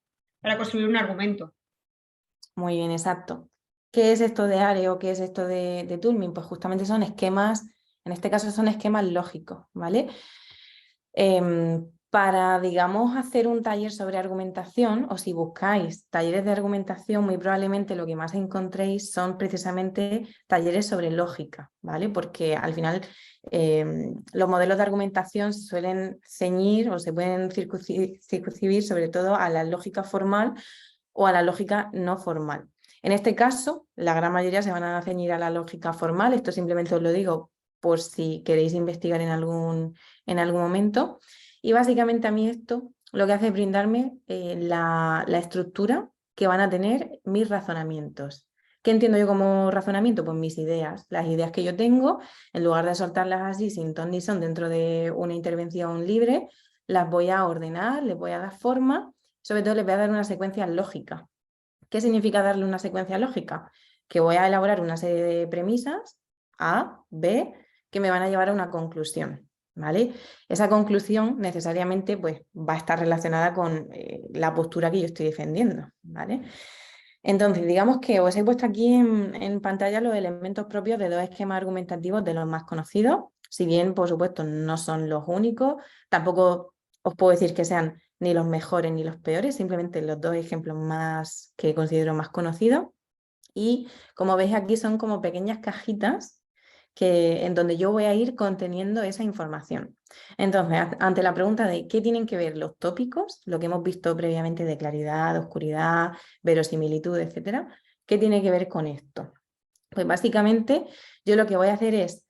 [SPEAKER 5] construir un argumento.
[SPEAKER 2] Muy bien, exacto. ¿Qué es esto de ARE o qué es esto de Tulmin? Pues justamente son esquemas, en este caso son esquemas lógicos, ¿vale? Para, digamos, hacer un taller sobre argumentación, o si buscáis talleres de argumentación, muy probablemente lo que más encontréis son precisamente talleres sobre lógica, ¿vale? Porque al final los modelos de argumentación se suelen ceñir o se pueden circunscribir sobre todo a la lógica formal o a la lógica no formal. En este caso, la gran mayoría se van a ceñir a la lógica formal, esto simplemente os lo digo por si queréis investigar en algún momento. Y básicamente a mí esto lo que hace es brindarme la estructura que van a tener mis razonamientos. ¿Qué entiendo yo como razonamiento? Pues mis ideas, las ideas que yo tengo, en lugar de soltarlas así sin ton ni son dentro de una intervención libre, las voy a ordenar, les voy a dar forma, sobre todo les voy a dar una secuencia lógica. ¿Qué significa darle una secuencia lógica? Que voy a elaborar una serie de premisas, A, B, que me van a llevar a una conclusión, ¿vale? Esa conclusión necesariamente pues, va a estar relacionada con la postura que yo estoy defendiendo, ¿vale? Entonces, digamos que os he puesto aquí en pantalla los elementos propios de dos esquemas argumentativos de los más conocidos, si bien, por supuesto, no son los únicos, tampoco os puedo decir que sean ni los mejores ni los peores, simplemente los dos ejemplos más que considero más conocidos. Y como veis aquí son como pequeñas cajitas en donde yo voy a ir conteniendo esa información. Entonces, ante la pregunta de qué tienen que ver los tópicos, lo que hemos visto previamente de claridad, oscuridad, verosimilitud, etcétera, ¿qué tiene que ver con esto? Pues básicamente yo lo que voy a hacer es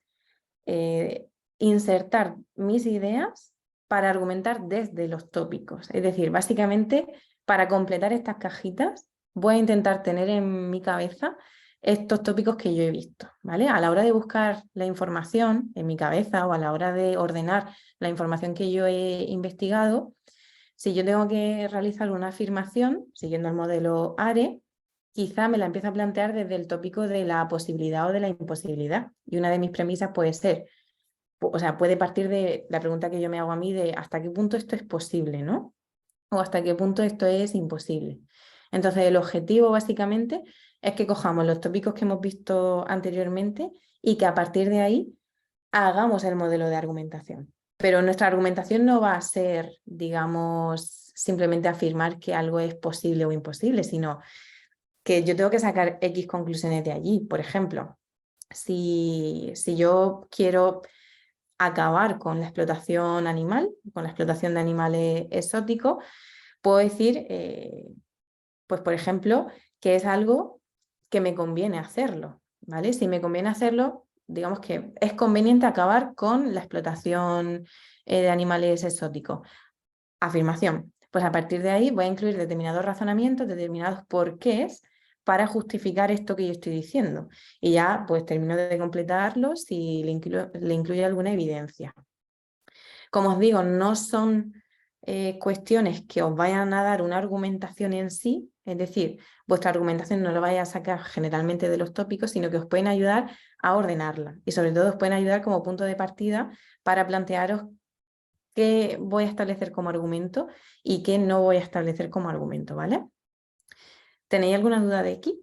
[SPEAKER 2] insertar mis ideas para argumentar desde los tópicos. Es decir, básicamente para completar estas cajitas voy a intentar tener en mi cabeza estos tópicos que yo he visto, ¿vale? A la hora de buscar la información en mi cabeza o a la hora de ordenar la información que yo he investigado, si yo tengo que realizar una afirmación siguiendo el modelo ARE, quizá me la empiezo a plantear desde el tópico de la posibilidad o de la imposibilidad. Y una de mis premisas puede ser, o sea, puede partir de la pregunta que yo me hago a mí de hasta qué punto esto es posible, ¿no? O hasta qué punto esto es imposible. Entonces, el objetivo básicamente es que cojamos los tópicos que hemos visto anteriormente y que a partir de ahí hagamos el modelo de argumentación. Pero nuestra argumentación no va a ser, digamos, simplemente afirmar que algo es posible o imposible, sino que yo tengo que sacar X conclusiones de allí. Por ejemplo, si yo quiero acabar con la explotación animal, con la explotación de animales exóticos, puedo decir, pues por ejemplo, que es algo que me conviene hacerlo, ¿vale? Si me conviene hacerlo, digamos que es conveniente acabar con la explotación de animales exóticos. Afirmación. Pues a partir de ahí voy a incluir determinados razonamientos, determinados porqués para justificar esto que yo estoy diciendo. Y ya pues termino de completarlo si le incluye alguna evidencia. Como os digo, no son cuestiones que os vayan a dar una argumentación en sí, es decir, vuestra argumentación no la vaya a sacar generalmente de los tópicos, sino que os pueden ayudar a ordenarla y sobre todo os pueden ayudar como punto de partida para plantearos qué voy a establecer como argumento y qué no voy a establecer como argumento, ¿vale? ¿Tenéis alguna duda de aquí?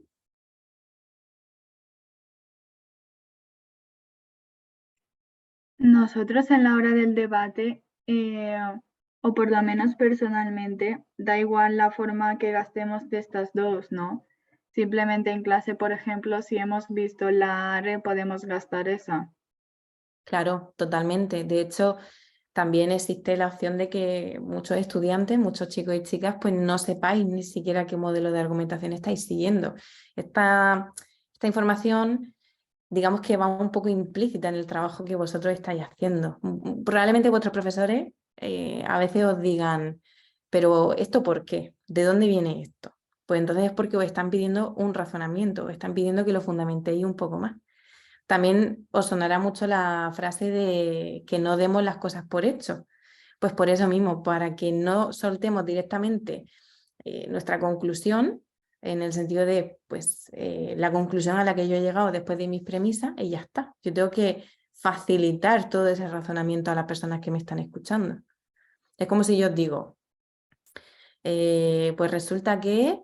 [SPEAKER 3] Nosotros en la hora del debate, o por lo menos personalmente, da igual la forma que gastemos de estas dos, ¿no? Simplemente en clase, por ejemplo, si hemos visto la ARE, podemos gastar esa.
[SPEAKER 2] Claro, totalmente. De hecho, también existe la opción de que muchos estudiantes, muchos chicos y chicas, pues no sepáis ni siquiera qué modelo de argumentación estáis siguiendo. Esta información, digamos que va un poco implícita en el trabajo que vosotros estáis haciendo. Probablemente vuestros profesores a veces os digan, pero ¿esto por qué? ¿De dónde viene esto? Pues entonces es porque os están pidiendo un razonamiento, os están pidiendo que lo fundamentéis un poco más. También os sonará mucho la frase de que no demos las cosas por hecho. Pues por eso mismo, para que no soltemos directamente nuestra conclusión, en el sentido de, pues, la conclusión a la que yo he llegado después de mis premisas, y ya está. Yo tengo que facilitar todo ese razonamiento a las personas que me están escuchando. Es como si yo os digo, pues resulta que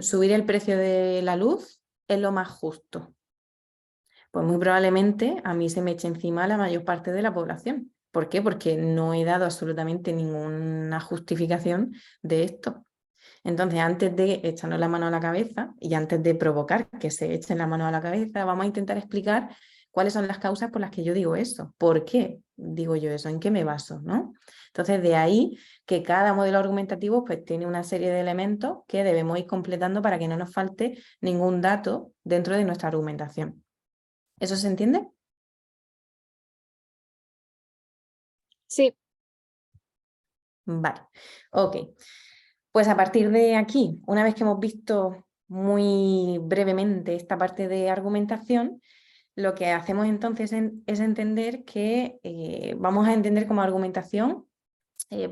[SPEAKER 2] subir el precio de la luz es lo más justo. Pues muy probablemente a mí se me eche encima la mayor parte de la población. ¿Por qué? Porque no he dado absolutamente ninguna justificación de esto. Entonces, antes de echarnos la mano a la cabeza y antes de provocar que se echen la mano a la cabeza, vamos a intentar explicar cuáles son las causas por las que yo digo eso. ¿Por qué digo yo eso? ¿En qué me baso? ¿No? Entonces, de ahí que cada modelo argumentativo pues, tiene una serie de elementos que debemos ir completando para que no nos falte ningún dato dentro de nuestra argumentación. ¿Eso se entiende?
[SPEAKER 4] Sí.
[SPEAKER 2] Vale, ok. Pues a partir de aquí, una vez que hemos visto muy brevemente esta parte de argumentación, lo que hacemos entonces es entender que vamos a entender como argumentación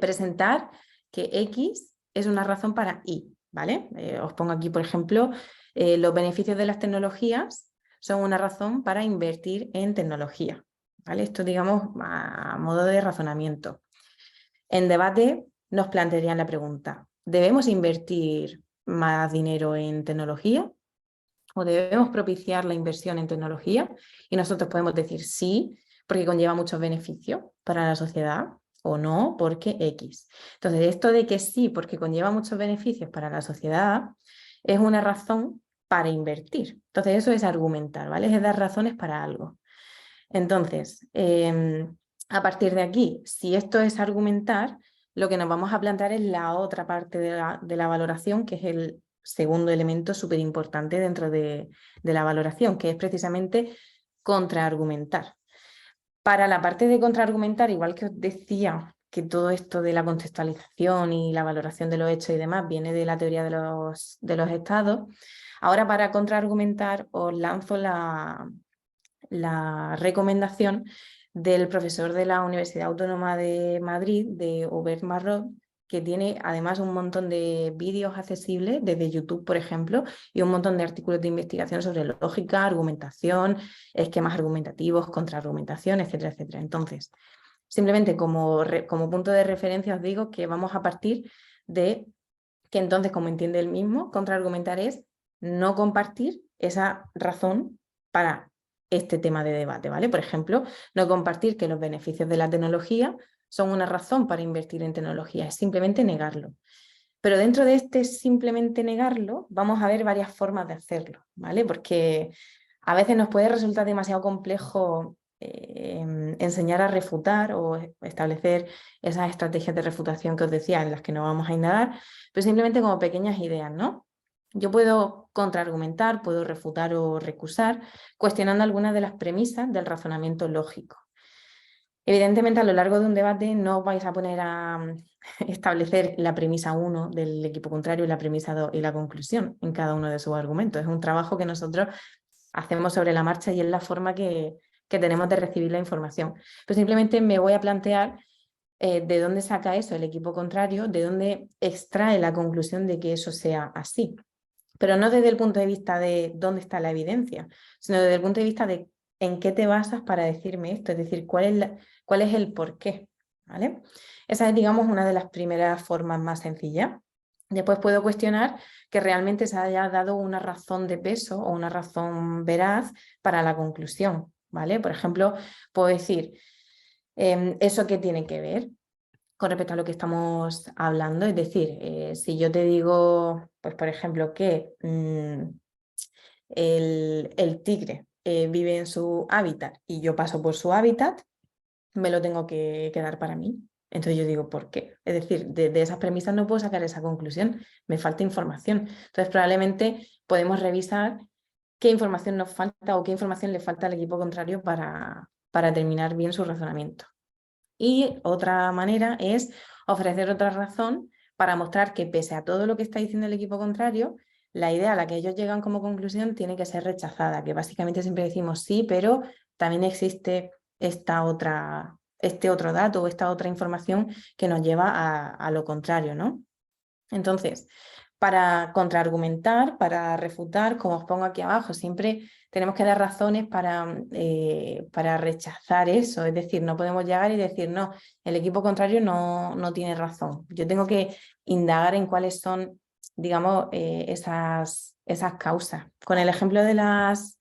[SPEAKER 2] presentar que X es una razón para Y, ¿vale? Os pongo aquí, por ejemplo, los beneficios de las tecnologías son una razón para invertir en tecnología, ¿vale? Esto, digamos, a modo de razonamiento. En debate nos plantearían la pregunta, ¿debemos invertir más dinero en tecnología? ¿O debemos propiciar la inversión en tecnología? Y nosotros podemos decir sí, porque conlleva muchos beneficios para la sociedad, o no, porque X. Entonces, esto de que sí, porque conlleva muchos beneficios para la sociedad, es una razón para invertir. Entonces, eso es argumentar, ¿vale? Es dar razones para algo. Entonces, a partir de aquí, si esto es argumentar, lo que nos vamos a plantear es la otra parte de la valoración, que es el segundo elemento súper importante dentro de la valoración, que es precisamente contraargumentar. Para la parte de contraargumentar, igual que os decía que todo esto de la contextualización y la valoración de los hechos y demás viene de la teoría de los estados, ahora para contraargumentar os lanzo la recomendación del profesor de la Universidad Autónoma de Madrid, de Hubert Marrot, que tiene además un montón de vídeos accesibles desde YouTube, por ejemplo, y un montón de artículos de investigación sobre lógica, argumentación, esquemas argumentativos, contraargumentación, etcétera, etcétera. Entonces, simplemente como punto de referencia os digo que vamos a partir de que entonces, como entiende él mismo, contraargumentar es no compartir esa razón para este tema de debate, ¿vale? Por ejemplo, no compartir que los beneficios de la tecnología son una razón para invertir en tecnología, es simplemente negarlo. Pero dentro de este simplemente negarlo, vamos a ver varias formas de hacerlo, ¿vale? Porque a veces nos puede resultar demasiado complejo enseñar a refutar o establecer esas estrategias de refutación que os decía, en las que no vamos a indagar, pero simplemente como pequeñas ideas, ¿no? Yo puedo contraargumentar, puedo refutar o recusar, cuestionando algunas de las premisas del razonamiento lógico. Evidentemente, a lo largo de un debate no os vais a poner a establecer la premisa 1 del equipo contrario y la premisa 2 y la conclusión en cada uno de sus argumentos. Es un trabajo que nosotros hacemos sobre la marcha y es la forma que tenemos de recibir la información. Pero simplemente me voy a plantear de dónde saca eso el equipo contrario, de dónde extrae la conclusión de que eso sea así. Pero no desde el punto de vista de dónde está la evidencia, sino desde el punto de vista de ¿en qué te basas para decirme esto? Es decir, ¿cuál es el por qué? ¿Vale? Esa es, digamos, una de las primeras formas más sencillas. Después puedo cuestionar que realmente se haya dado una razón de peso o una razón veraz para la conclusión, ¿vale? Por ejemplo, puedo decir, ¿eso qué tiene que ver con respecto a lo que estamos hablando? Es decir, si yo te digo, pues por ejemplo, que el tigre vive en su hábitat y yo paso por su hábitat, me lo tengo que quedar para mí. Entonces yo digo, ¿por qué? Es decir, de esas premisas no puedo sacar esa conclusión, me falta información. Entonces probablemente podemos revisar qué información nos falta o qué información le falta al equipo contrario para terminar bien su razonamiento. Y otra manera es ofrecer otra razón para mostrar que pese a todo lo que está diciendo el equipo contrario, la idea a la que ellos llegan como conclusión tiene que ser rechazada, que básicamente siempre decimos sí, pero también existe este otro dato o esta otra información que nos lleva a lo contrario, ¿no? Entonces, para contraargumentar, para refutar, como os pongo aquí abajo, siempre tenemos que dar razones para rechazar eso. Es decir, no podemos llegar y decir, no, el equipo contrario no tiene razón. Yo tengo que indagar en cuáles son, digamos, esas causas. Con el ejemplo de las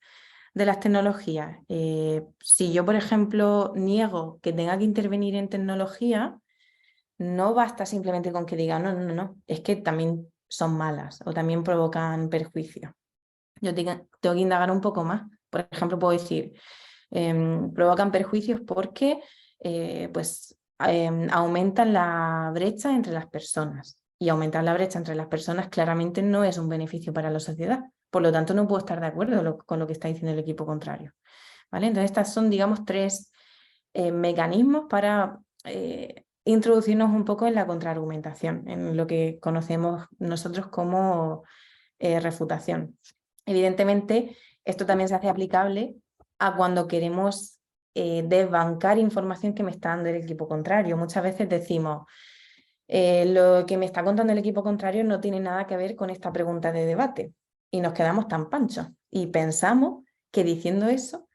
[SPEAKER 2] tecnologías, si yo, por ejemplo, niego que tenga que intervenir en tecnología, no basta simplemente con que diga, no, es que también son malas o también provocan perjuicio. Yo tengo que indagar un poco más. Por ejemplo, puedo decir, provocan perjuicios porque aumentan la brecha entre las personas. Y aumentar la brecha entre las personas claramente no es un beneficio para la sociedad. Por lo tanto, no puedo estar de acuerdo con lo que está diciendo el equipo contrario. ¿Vale? Entonces, estas son, digamos, tres mecanismos para introducirnos un poco en la contraargumentación, en lo que conocemos nosotros como refutación. Evidentemente, esto también se hace aplicable a cuando queremos desbancar información que me está dando el equipo contrario. Muchas veces decimos, lo que me está contando el equipo contrario no tiene nada que ver con esta pregunta de debate, y nos quedamos tan panchos y pensamos que diciendo eso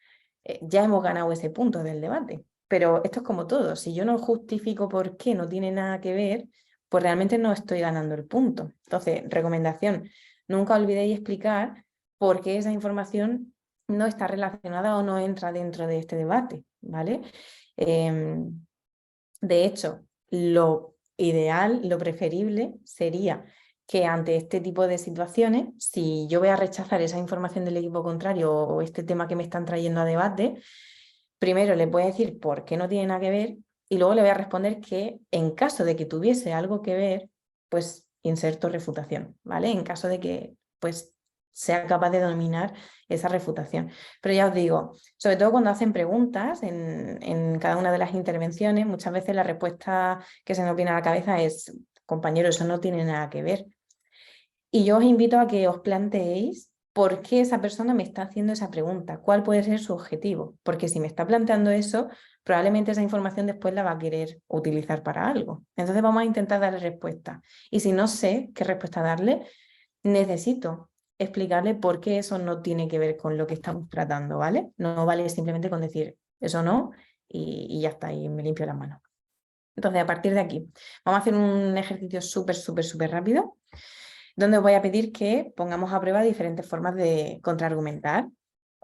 [SPEAKER 2] ya hemos ganado ese punto del debate. Pero esto es como todo, si yo no justifico por qué no tiene nada que ver, pues realmente no estoy ganando el punto. Entonces, recomendación, nunca olvidéis explicar por qué esa información no está relacionada o no entra dentro de este debate, ¿vale? De hecho, lo ideal, lo preferible sería que ante este tipo de situaciones, si yo voy a rechazar esa información del equipo contrario o este tema que me están trayendo a debate, primero les voy a decir por qué no tiene nada que ver y luego le voy a responder que en caso de que tuviese algo que ver, pues inserto refutación, ¿vale? En caso de que pues sea capaz de dominar esa refutación. Pero ya os digo, sobre todo cuando hacen preguntas en cada una de las intervenciones, muchas veces la respuesta que se nos viene a la cabeza es, compañero, eso no tiene nada que ver. Y yo os invito a que os planteéis por qué esa persona me está haciendo esa pregunta, cuál puede ser su objetivo, porque si me está planteando eso, probablemente esa información después la va a querer utilizar para algo. Entonces vamos a intentar darle respuesta. Y si no sé qué respuesta darle, necesito explicarle por qué eso no tiene que ver con lo que estamos tratando, ¿vale? No vale simplemente con decir eso no y ya está, y me limpio las manos. Entonces, a partir de aquí, vamos a hacer un ejercicio súper rápido, donde os voy a pedir que pongamos a prueba diferentes formas de contraargumentar.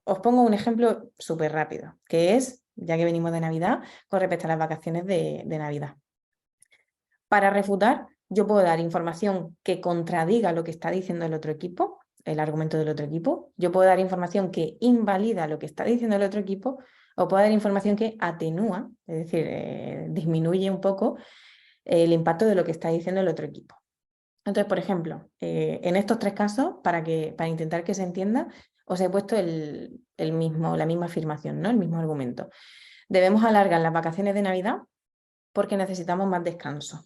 [SPEAKER 2] Os pongo un ejemplo súper rápido, que es, ya que venimos de Navidad, con respecto a las vacaciones de Navidad. Para refutar, yo puedo dar información que contradiga lo que está diciendo el otro equipo, el argumento del otro equipo. Yo puedo dar información que invalida lo que está diciendo el otro equipo, o puedo dar información que atenúa, es decir, disminuye un poco el impacto de lo que está diciendo el otro equipo. Entonces, por ejemplo, en estos tres casos, para intentar que se entienda, os he puesto la misma afirmación, ¿no? El mismo argumento. Debemos alargar las vacaciones de Navidad porque necesitamos más descanso.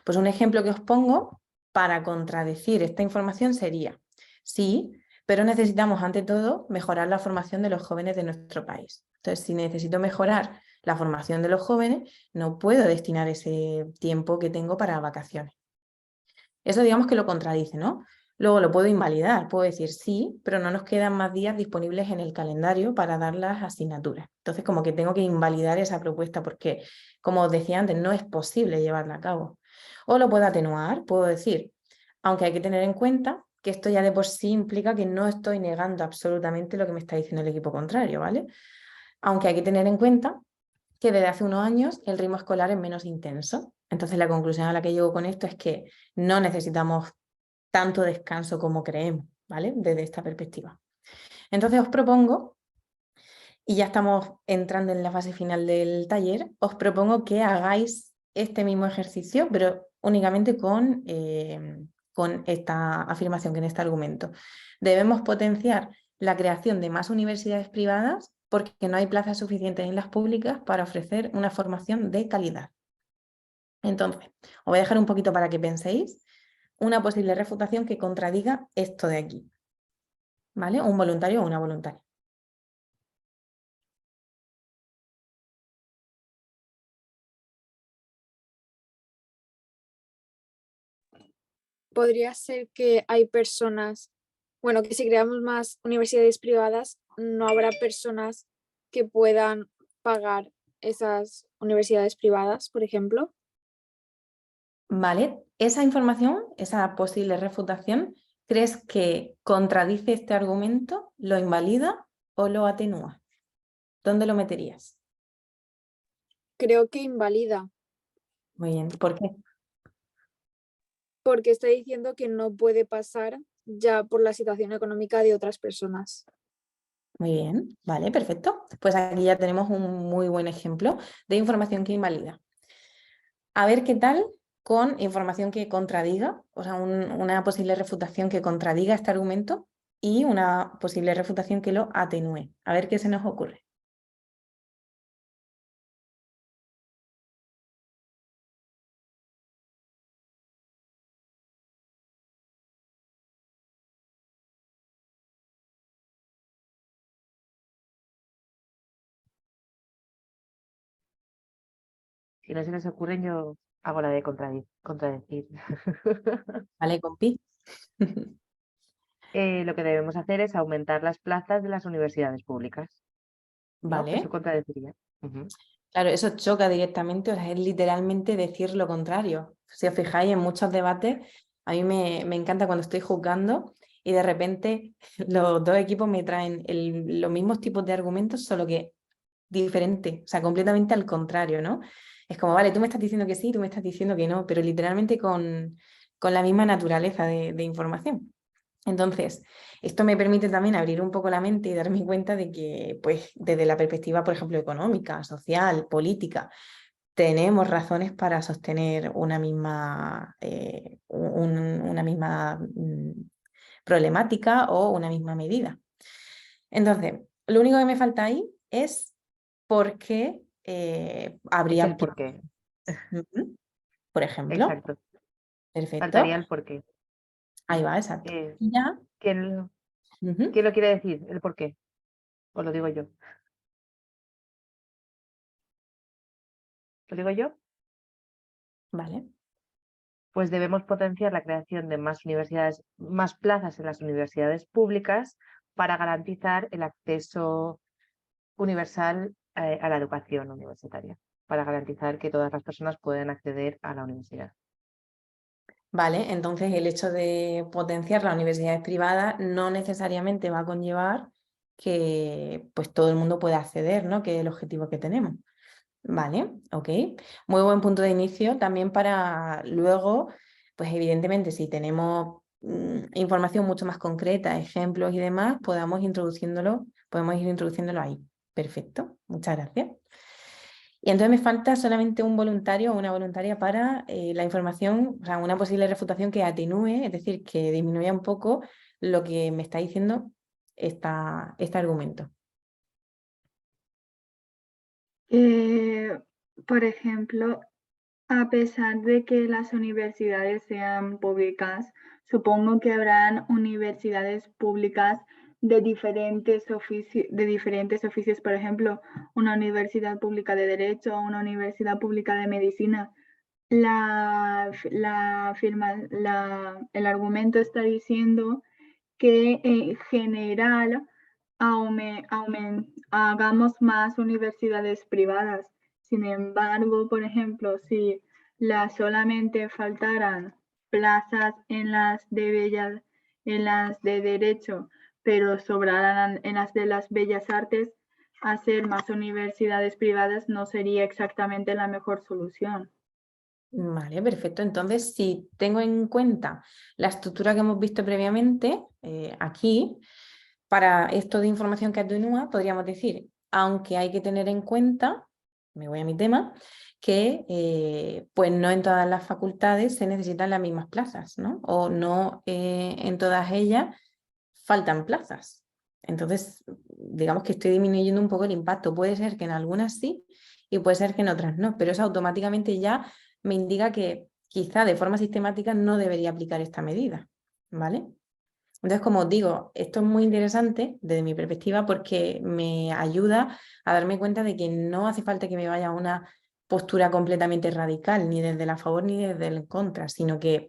[SPEAKER 2] Pues un ejemplo que os pongo para contradecir esta información sería, sí, pero necesitamos ante todo mejorar la formación de los jóvenes de nuestro país. Entonces, si necesito mejorar la formación de los jóvenes, no puedo destinar ese tiempo que tengo para vacaciones. Eso digamos que lo contradice, ¿no? Luego lo puedo invalidar, puedo decir sí, pero no nos quedan más días disponibles en el calendario para dar las asignaturas. Entonces, como que tengo que invalidar esa propuesta porque, como os decía antes, no es posible llevarla a cabo. O lo puedo atenuar, puedo decir, aunque hay que tener en cuenta que esto ya de por sí implica que no estoy negando absolutamente lo que me está diciendo el equipo contrario, ¿vale? Aunque hay que tener en cuenta que desde hace unos años el ritmo escolar es menos intenso. Entonces, la conclusión a la que llego con esto es que no necesitamos tanto descanso como creemos, ¿vale? Desde esta perspectiva. Entonces os propongo, y ya estamos entrando en la fase final del taller, os propongo que hagáis este mismo ejercicio, pero únicamente con esta afirmación, con este argumento. Debemos potenciar la creación de más universidades privadas porque no hay plazas suficientes en las públicas para ofrecer una formación de calidad. Entonces, os voy a dejar un poquito para que penséis una posible refutación que contradiga esto de aquí, ¿vale? Un voluntario o una voluntaria.
[SPEAKER 4] Podría ser que hay personas, bueno, que si creamos más universidades privadas, no habrá personas que puedan pagar esas universidades privadas, por ejemplo.
[SPEAKER 2] ¿Vale? Esa información, esa posible refutación, ¿crees que contradice este argumento, lo invalida o lo atenúa? ¿Dónde lo meterías?
[SPEAKER 4] Creo que invalida,
[SPEAKER 2] Muy bien, ¿por qué?
[SPEAKER 4] porque está diciendo que no puede pasar ya por la situación económica de otras personas.
[SPEAKER 2] Muy bien, vale, perfecto. Pues aquí ya tenemos un muy buen ejemplo de información que invalida. A ver qué tal con información que contradiga, o sea, una posible refutación que contradiga este argumento y una posible refutación que lo atenúe. A ver qué se nos ocurre.
[SPEAKER 1] Si no se les ocurren, yo hago la de contradecir.
[SPEAKER 2] ¿Vale, compi?
[SPEAKER 1] Lo que debemos hacer es aumentar las plazas de las universidades públicas, ¿no? Eso
[SPEAKER 2] Vale.
[SPEAKER 1] contradeciría. Ujú.
[SPEAKER 2] Claro, eso choca directamente, o sea, es literalmente decir lo contrario. Si os fijáis en muchos debates, a mí me encanta cuando estoy juzgando y de repente los dos equipos me traen los mismos tipos de argumentos, solo que diferente, o sea, completamente al contrario, ¿no? Es como, vale, tú me estás diciendo que sí, tú me estás diciendo que no, pero literalmente con la misma naturaleza de información. Entonces, esto me permite también abrir un poco la mente y darme cuenta de que, pues, desde la perspectiva, por ejemplo, económica, social, política, tenemos razones para sostener una misma, una misma problemática o una misma medida. Entonces, lo único que me falta ahí es por qué
[SPEAKER 1] Es
[SPEAKER 2] habría
[SPEAKER 1] el porqué.
[SPEAKER 2] Ujú. Por ejemplo.
[SPEAKER 1] Exacto.
[SPEAKER 2] Perfecto.
[SPEAKER 1] Faltaría el porqué.
[SPEAKER 2] Ahí va, exacto.
[SPEAKER 1] Eh,
[SPEAKER 2] Y ya.
[SPEAKER 1] ¿quién,
[SPEAKER 2] Ujú.
[SPEAKER 1] quién lo quiere decir? ¿El porqué? ¿O lo digo yo? ¿Lo digo yo?
[SPEAKER 2] Vale.
[SPEAKER 1] Pues debemos potenciar la creación de más universidades, más plazas en las universidades públicas para garantizar el acceso universal a la educación universitaria, para garantizar que todas las personas puedan acceder a la universidad.
[SPEAKER 2] Vale, entonces el hecho de potenciar las universidades privadas no necesariamente va a conllevar que pues todo el mundo pueda acceder, ¿no? Que es el objetivo que tenemos. Vale, ok. Muy buen punto de inicio también para luego, pues evidentemente si tenemos información mucho más concreta, ejemplos y demás, podemos ir introduciéndolo ahí. Perfecto, muchas gracias. Y entonces me falta solamente un voluntario o una voluntaria para la información, o sea, una posible refutación que atenúe, es decir, que disminuya un poco lo que me está diciendo este argumento.
[SPEAKER 3] Por ejemplo, a pesar de que las universidades sean públicas, supongo que habrán universidades públicas de diferentes oficios, por ejemplo, una universidad pública de Derecho o una universidad pública de Medicina. el argumento está diciendo que en general hagamos más universidades privadas. Sin embargo, por ejemplo, si solamente faltaran plazas en las de Derecho, pero sobraran en las de las Bellas Artes, hacer más universidades privadas no sería exactamente la mejor solución.
[SPEAKER 2] Vale, perfecto. Entonces, si tengo en cuenta la estructura que hemos visto previamente, aquí, para esto de información que atenúa, podríamos decir, aunque hay que tener en cuenta, me voy a mi tema, que pues no en todas las facultades se necesitan las mismas plazas, ¿no? O no en todas ellas faltan plazas. Entonces, digamos que estoy disminuyendo un poco el impacto. Puede ser que en algunas sí y puede ser que en otras no, pero eso automáticamente ya me indica que quizá de forma sistemática no debería aplicar esta medida, ¿vale? Entonces, como os digo, esto es muy interesante desde mi perspectiva porque me ayuda a darme cuenta de que no hace falta que me vaya a una postura completamente radical, ni desde la favor ni desde el contra, sino que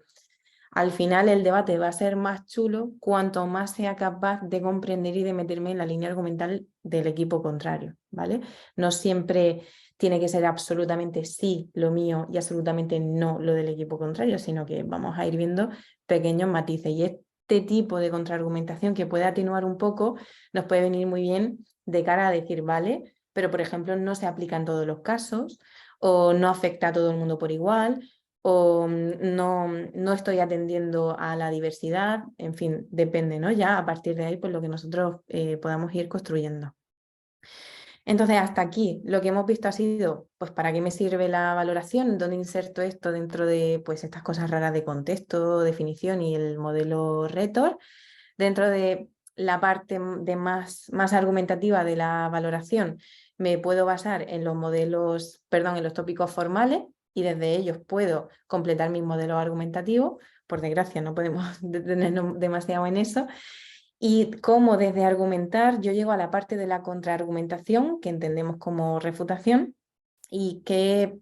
[SPEAKER 2] al final el debate va a ser más chulo cuanto más sea capaz de comprender y de meterme en la línea argumental del equipo contrario, ¿vale? No siempre tiene que ser absolutamente sí lo mío y absolutamente no lo del equipo contrario, sino que vamos a ir viendo pequeños matices. Y este tipo de contraargumentación que puede atenuar un poco nos puede venir muy bien de cara a decir, vale, pero por ejemplo no se aplica en todos los casos o no afecta a todo el mundo por igual o no estoy atendiendo a la diversidad, en fin, depende, ¿no? Ya a partir de ahí, pues lo que nosotros podamos ir construyendo. Entonces, hasta aquí lo que hemos visto ha sido, pues, ¿para qué me sirve la valoración? ¿Dónde inserto esto dentro de, pues, estas cosas raras de contexto, definición y el modelo Rhetor? Dentro de la parte de más argumentativa de la valoración, me puedo basar en los modelos, perdón, en los tópicos formales y desde ellos puedo completar mis modelos argumentativos. Por desgracia, no podemos detenernos demasiado en eso. Y cómo desde argumentar yo llego a la parte de la contraargumentación, que entendemos como refutación, y qué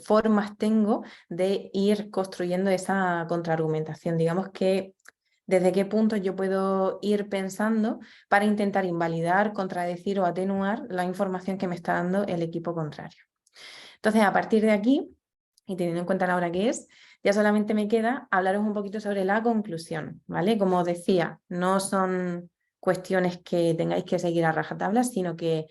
[SPEAKER 2] formas tengo de ir construyendo esa contraargumentación. Digamos que desde qué punto yo puedo ir pensando para intentar invalidar, contradecir o atenuar la información que me está dando el equipo contrario. Entonces, a partir de aquí, y teniendo en cuenta la hora que es, ya solamente me queda hablaros un poquito sobre la conclusión, ¿vale? Como os decía, no son cuestiones que tengáis que seguir a rajatabla, sino que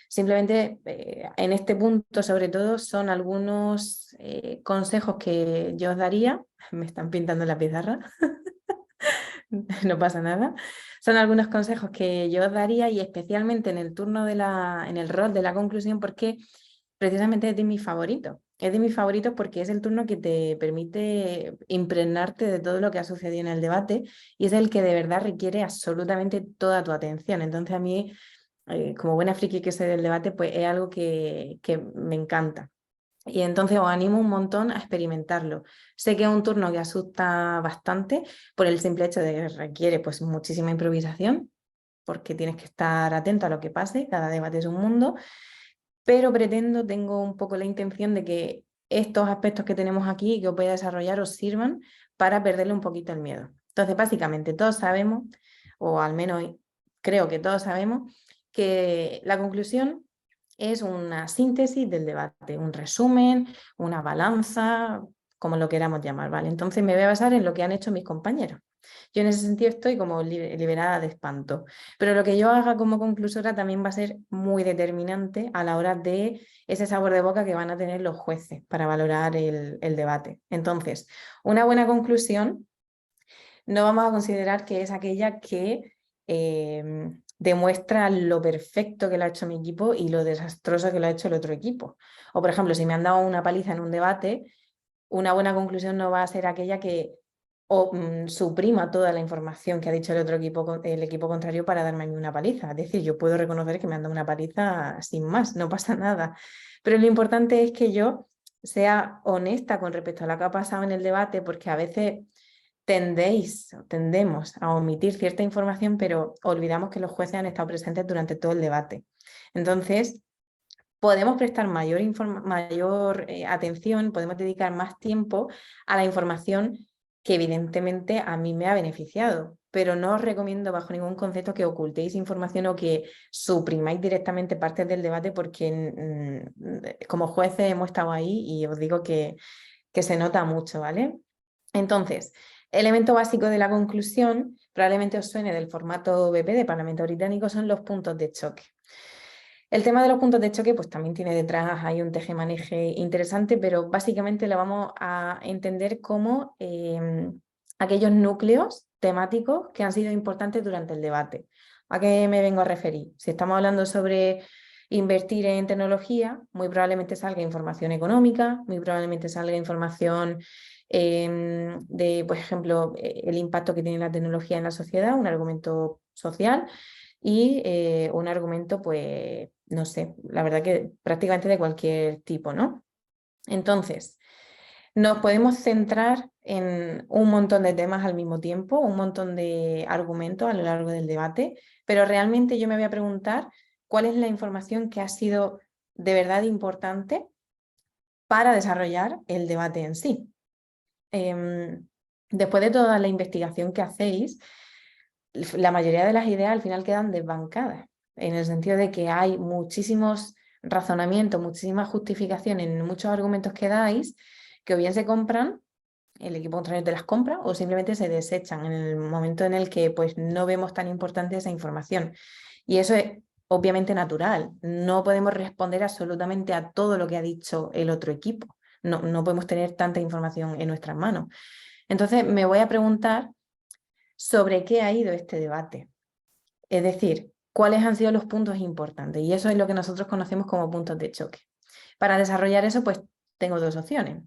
[SPEAKER 2] simplemente en este punto, sobre todo, son algunos consejos que yo os daría. Me están pintando la pizarra, no pasa nada. Son algunos consejos que yo os daría y especialmente en el turno en el rol de la conclusión, porque precisamente es de mis favoritos. Es de mis favoritos porque es el turno que te permite impregnarte de todo lo que ha sucedido en el debate y es el que de verdad requiere absolutamente toda tu atención. Entonces a mí, como buena friki que soy del debate, pues es algo que me encanta. Y entonces os animo un montón a experimentarlo. Sé que es un turno que asusta bastante por el simple hecho de que requiere pues muchísima improvisación, porque tienes que estar atento a lo que pase, cada debate es un mundo, pero tengo un poco la intención de que estos aspectos que tenemos aquí y que os voy a desarrollar os sirvan para perderle un poquito el miedo. Entonces, básicamente, todos sabemos, o al menos creo que todos sabemos, que la conclusión es una síntesis del debate, un resumen, una balanza, como lo queramos llamar, ¿vale? Entonces me voy a basar en lo que han hecho mis compañeros. Yo en ese sentido estoy como liberada de espanto, pero lo que yo haga como conclusora también va a ser muy determinante a la hora de ese sabor de boca que van a tener los jueces para valorar el debate. Entonces, una buena conclusión no vamos a considerar que es aquella que demuestra lo perfecto que lo ha hecho mi equipo y lo desastroso que lo ha hecho el otro equipo. O, por ejemplo, si me han dado una paliza en un debate, una buena conclusión no va a ser aquella que suprima toda la información que ha dicho el equipo contrario para darme a mí una paliza. Es decir, yo puedo reconocer que me han dado una paliza sin más, no pasa nada. Pero lo importante es que yo sea honesta con respecto a lo que ha pasado en el debate, porque a veces tendemos a omitir cierta información, pero olvidamos que los jueces han estado presentes durante todo el debate. Entonces, podemos prestar mayor atención, podemos dedicar más tiempo a la información que evidentemente a mí me ha beneficiado, pero no os recomiendo bajo ningún concepto que ocultéis información o que suprimáis directamente partes del debate, porque como jueces hemos estado ahí y os digo que se nota mucho, ¿vale? Entonces, elemento básico de la conclusión, probablemente os suene del formato BP de Parlamento Británico, son los puntos de choque. El tema de los puntos de choque pues también tiene detrás ahí un tejemaneje interesante, pero básicamente lo vamos a entender como aquellos núcleos temáticos que han sido importantes durante el debate. ¿A qué me vengo a referir? Si estamos hablando sobre invertir en tecnología, muy probablemente salga información económica, muy probablemente salga información de, por ejemplo, el impacto que tiene la tecnología en la sociedad, un argumento social, y un argumento, pues, no sé, la verdad que prácticamente de cualquier tipo, ¿no? Entonces, nos podemos centrar en un montón de temas al mismo tiempo, un montón de argumentos a lo largo del debate, pero realmente yo me voy a preguntar cuál es la información que ha sido de verdad importante para desarrollar el debate en sí. Después de toda la investigación que hacéis, la mayoría de las ideas al final quedan desbancadas, en el sentido de que hay muchísimos razonamientos, muchísimas justificaciones en muchos argumentos que dais, que o bien se compran, el equipo contrario te las compra, o simplemente se desechan en el momento en el que pues, no vemos tan importante esa información. Y eso es obviamente natural, no podemos responder absolutamente a todo lo que ha dicho el otro equipo, no podemos tener tanta información en nuestras manos. Entonces me voy a preguntar sobre qué ha ido este debate. Es decir, cuáles han sido los puntos importantes. Y eso es lo que nosotros conocemos como puntos de choque. Para desarrollar eso, pues tengo dos opciones.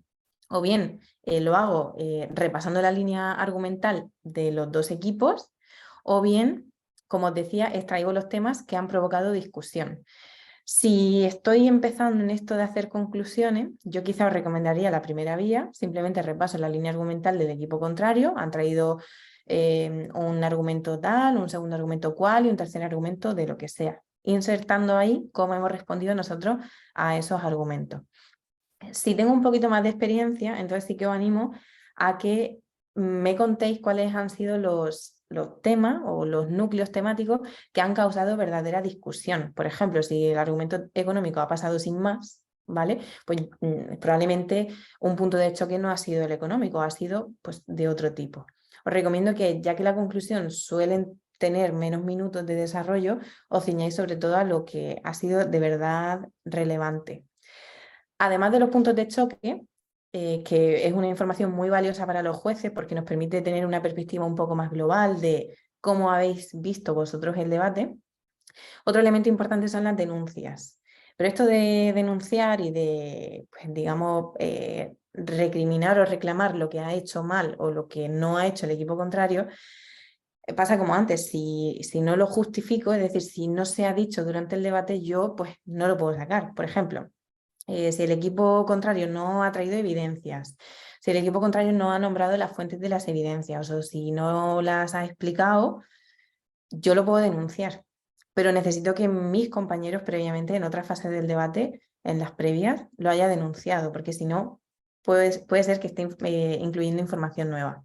[SPEAKER 2] O bien lo hago repasando la línea argumental de los dos equipos, o bien, como os decía, extraigo los temas que han provocado discusión. Si estoy empezando en esto de hacer conclusiones, yo quizá os recomendaría la primera vía, simplemente repaso la línea argumental del equipo contrario, han traído un argumento tal, un segundo argumento cual y un tercer argumento de lo que sea, insertando ahí cómo hemos respondido nosotros a esos argumentos. Si tengo un poquito más de experiencia, entonces sí que os animo a que me contéis cuáles han sido los temas o los núcleos temáticos que han causado verdadera discusión. Por ejemplo, si el argumento económico ha pasado sin más, ¿vale? Pues probablemente un punto de choque no ha sido el económico, ha sido pues, de otro tipo. Os recomiendo que, ya que la conclusión suelen tener menos minutos de desarrollo, os ciñáis sobre todo a lo que ha sido de verdad relevante. Además de los puntos de choque, que es una información muy valiosa para los jueces porque nos permite tener una perspectiva un poco más global de cómo habéis visto vosotros el debate, otro elemento importante son las denuncias. Pero esto de denunciar y de, pues, digamos, recriminar o reclamar lo que ha hecho mal o lo que no ha hecho el equipo contrario, pasa como antes, si no lo justifico, es decir, si no se ha dicho durante el debate, yo pues no lo puedo sacar. Por ejemplo, si el equipo contrario no ha traído evidencias, si el equipo contrario no ha nombrado las fuentes de las evidencias o si no las ha explicado, yo lo puedo denunciar, pero necesito que mis compañeros previamente en otras fases del debate, en las previas, lo haya denunciado, porque si no, puede ser que esté incluyendo información nueva.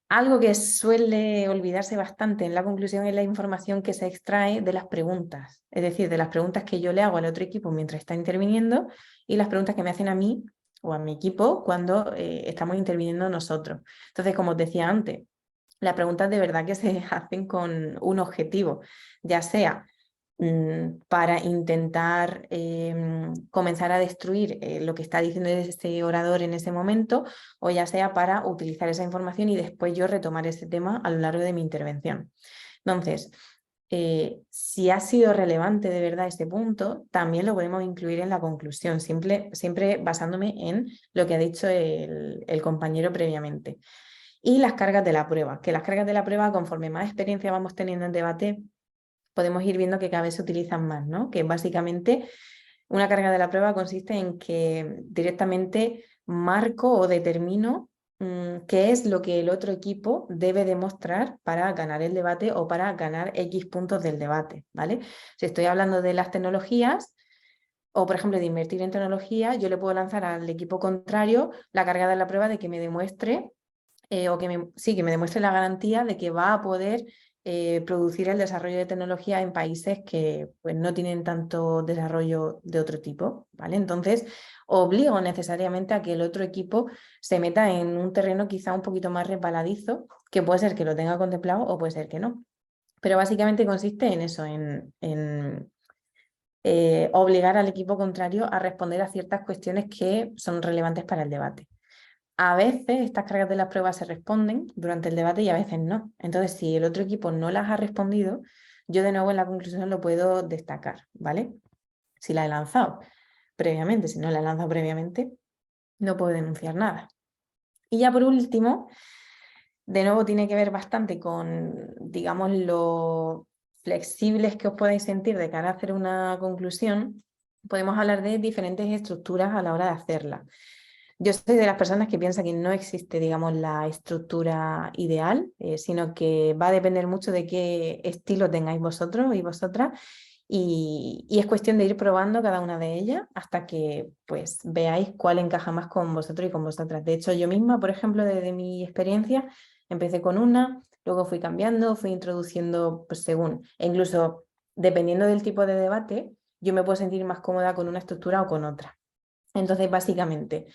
[SPEAKER 2] Algo que suele olvidarse bastante en la conclusión es la información que se extrae de las preguntas, es decir, de las preguntas que yo le hago al otro equipo mientras está interviniendo y las preguntas que me hacen a mí o a mi equipo cuando estamos interviniendo nosotros. Entonces, como os decía antes, las preguntas de verdad que se hacen con un objetivo, ya sea para intentar comenzar a destruir lo que está diciendo este orador en ese momento, o ya sea para utilizar esa información y después yo retomar ese tema a lo largo de mi intervención. Entonces, si ha sido relevante de verdad este punto, también lo podemos incluir en la conclusión, siempre basándome en lo que ha dicho el compañero previamente. Y las cargas de la prueba, que las cargas de la prueba, conforme más experiencia vamos teniendo en debate, podemos ir viendo que cada vez se utilizan más, ¿no? Que básicamente una carga de la prueba consiste en que directamente marco o determino qué es lo que el otro equipo debe demostrar para ganar el debate o para ganar X puntos del debate, ¿vale? Si estoy hablando de las tecnologías, o por ejemplo de invertir en tecnología, yo le puedo lanzar al equipo contrario la carga de la prueba de que me demuestre, o que me demuestre la garantía de que va a poder producir el desarrollo de tecnología en países que pues, no tienen tanto desarrollo de otro tipo, ¿vale? Entonces, obligo necesariamente a que el otro equipo se meta en un terreno quizá un poquito más resbaladizo, que puede ser que lo tenga contemplado o puede ser que no. Pero básicamente consiste en eso, en obligar al equipo contrario a responder a ciertas cuestiones que son relevantes para el debate. A veces estas cargas de las pruebas se responden durante el debate y a veces no. Entonces, si el otro equipo no las ha respondido, yo de nuevo en la conclusión lo puedo destacar, ¿vale? Si la he lanzado previamente, si no la he lanzado previamente, no puedo denunciar nada. Y ya por último, de nuevo tiene que ver bastante con, digamos, lo flexibles que os podáis sentir de cara a hacer una conclusión. Podemos hablar de diferentes estructuras a la hora de hacerla. Yo soy de las personas que piensa que no existe, digamos, la estructura ideal, sino que va a depender mucho de qué estilo tengáis vosotros y vosotras, y es cuestión de ir probando cada una de ellas hasta que pues veáis cuál encaja más con vosotros y con vosotras. De hecho, yo misma, por ejemplo, desde mi experiencia, empecé con una, luego fui cambiando, fui introduciendo pues según, e incluso dependiendo del tipo de debate, yo me puedo sentir más cómoda con una estructura o con otra. Entonces, básicamente,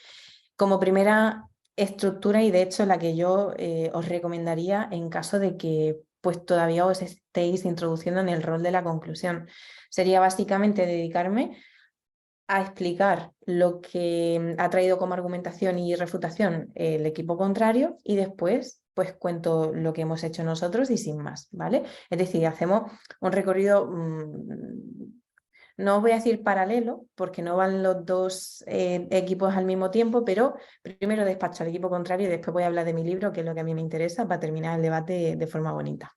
[SPEAKER 2] como primera estructura y de hecho la que yo os recomendaría en caso de que pues todavía os estéis introduciendo en el rol de la conclusión, sería básicamente dedicarme a explicar lo que ha traído como argumentación y refutación el equipo contrario y después pues cuento lo que hemos hecho nosotros y sin más, ¿vale? Es decir, hacemos un recorrido no os voy a decir paralelo, porque no van los dos equipos al mismo tiempo, pero primero despacho al equipo contrario y después voy a hablar de mi libro, que es lo que a mí me interesa, para terminar el debate de forma bonita.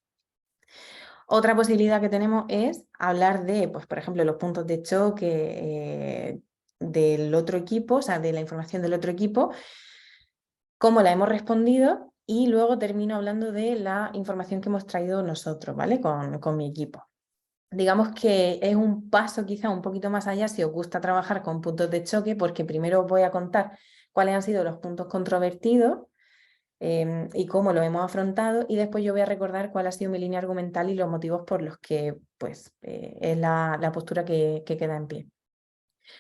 [SPEAKER 2] Otra posibilidad que tenemos es hablar de, pues, por ejemplo, los puntos de choque del otro equipo, o sea, de la información del otro equipo, cómo la hemos respondido y luego termino hablando de la información que hemos traído nosotros, ¿vale? Con mi equipo. Digamos que es un paso quizá un poquito más allá si os gusta trabajar con puntos de choque, porque primero os voy a contar cuáles han sido los puntos controvertidos y cómo lo hemos afrontado, y después yo voy a recordar cuál ha sido mi línea argumental y los motivos por los que pues, es la postura que queda en pie.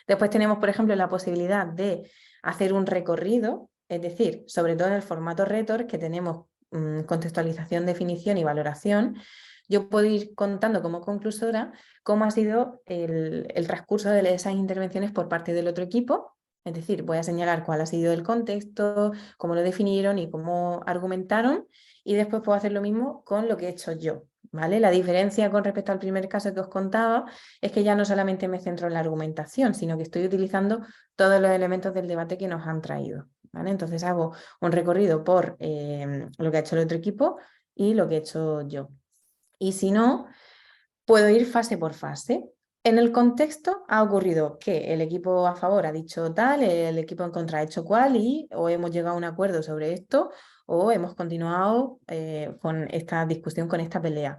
[SPEAKER 2] Después tenemos, por ejemplo, la posibilidad de hacer un recorrido, es decir, sobre todo en el formato Rhetor, que tenemos contextualización, definición y valoración. Yo puedo ir contando como conclusora cómo ha sido el transcurso de esas intervenciones por parte del otro equipo. Es decir, voy a señalar cuál ha sido el contexto, cómo lo definieron y cómo argumentaron, y después puedo hacer lo mismo con lo que he hecho yo, ¿vale? La diferencia con respecto al primer caso que os contaba es que ya no solamente me centro en la argumentación, sino que estoy utilizando todos los elementos del debate que nos han traído, ¿vale? Entonces hago un recorrido por lo que ha hecho el otro equipo y lo que he hecho yo. Y si no, puedo ir fase por fase. En el contexto ha ocurrido que el equipo a favor ha dicho tal, el equipo en contra ha hecho cual, y o hemos llegado a un acuerdo sobre esto o hemos continuado con esta discusión, con esta pelea.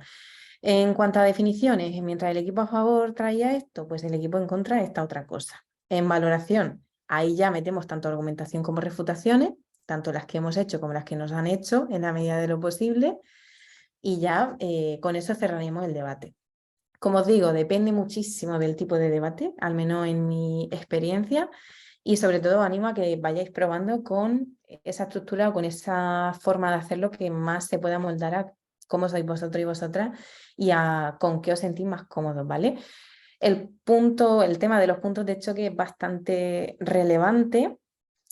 [SPEAKER 2] En cuanto a definiciones, mientras el equipo a favor traía esto, pues el equipo en contra esta otra cosa. En valoración, ahí ya metemos tanto argumentación como refutaciones, tanto las que hemos hecho como las que nos han hecho en la medida de lo posible, y ya con eso cerraremos el debate. Como os digo, depende muchísimo del tipo de debate, al menos en mi experiencia, y sobre todo animo a que vayáis probando con esa estructura o con esa forma de hacerlo que más se pueda moldar a cómo sois vosotros y vosotras y a con qué os sentís más cómodos, ¿vale? El tema de los puntos de choque es bastante relevante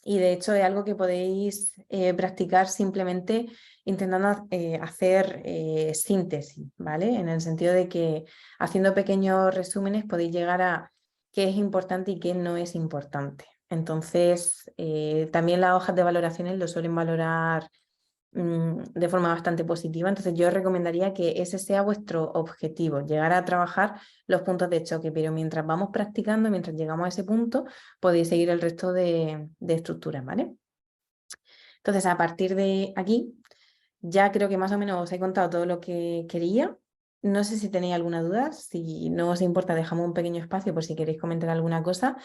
[SPEAKER 2] y de hecho es algo que podéis practicar simplemente intentando hacer síntesis, ¿vale? En el sentido de que haciendo pequeños resúmenes podéis llegar a qué es importante y qué no es importante. Entonces, también las hojas de valoraciones lo suelen valorar de forma bastante positiva. Entonces yo os recomendaría que ese sea vuestro objetivo, llegar a trabajar los puntos de choque, pero mientras vamos practicando, mientras llegamos a ese punto, podéis seguir el resto de estructuras, ¿vale? Entonces, a partir de aquí, ya creo que más o menos os he contado todo lo que quería. no sé si tenéis alguna duda, si no os importa dejamos un pequeño espacio por si queréis comentar alguna cosa.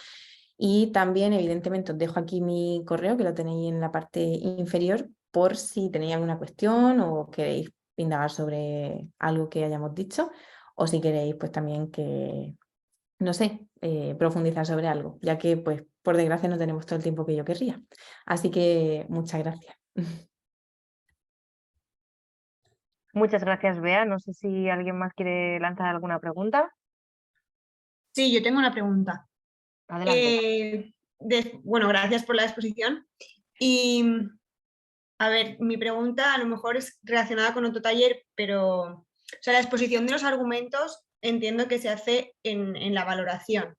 [SPEAKER 2] Y también, evidentemente, os dejo aquí mi correo, que lo tenéis en la parte inferior, por si tenéis alguna cuestión o queréis indagar sobre algo que hayamos dicho, o si queréis, pues también que, no sé, profundizar sobre algo, ya que, pues, por desgracia no tenemos todo el tiempo que yo querría. Así que, muchas gracias.
[SPEAKER 1] Muchas gracias, Bea. No sé si alguien más quiere lanzar alguna pregunta.
[SPEAKER 5] Sí, yo tengo una pregunta.
[SPEAKER 1] Adelante.
[SPEAKER 5] Bueno, gracias por la exposición. Y, a ver, mi pregunta a lo mejor es relacionada con otro taller, pero, o sea, la exposición de los argumentos entiendo que se hace en la valoración,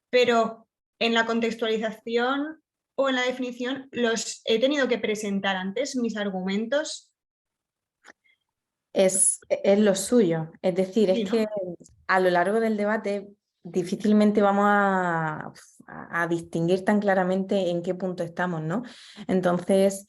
[SPEAKER 5] pero en la contextualización o en la definición los he tenido que presentar antes, mis argumentos.
[SPEAKER 2] Es lo suyo, es decir,
[SPEAKER 5] Sí,
[SPEAKER 2] es que
[SPEAKER 5] ¿no?
[SPEAKER 2] a lo largo del debate difícilmente vamos a distinguir tan claramente en qué punto estamos, ¿no? Entonces,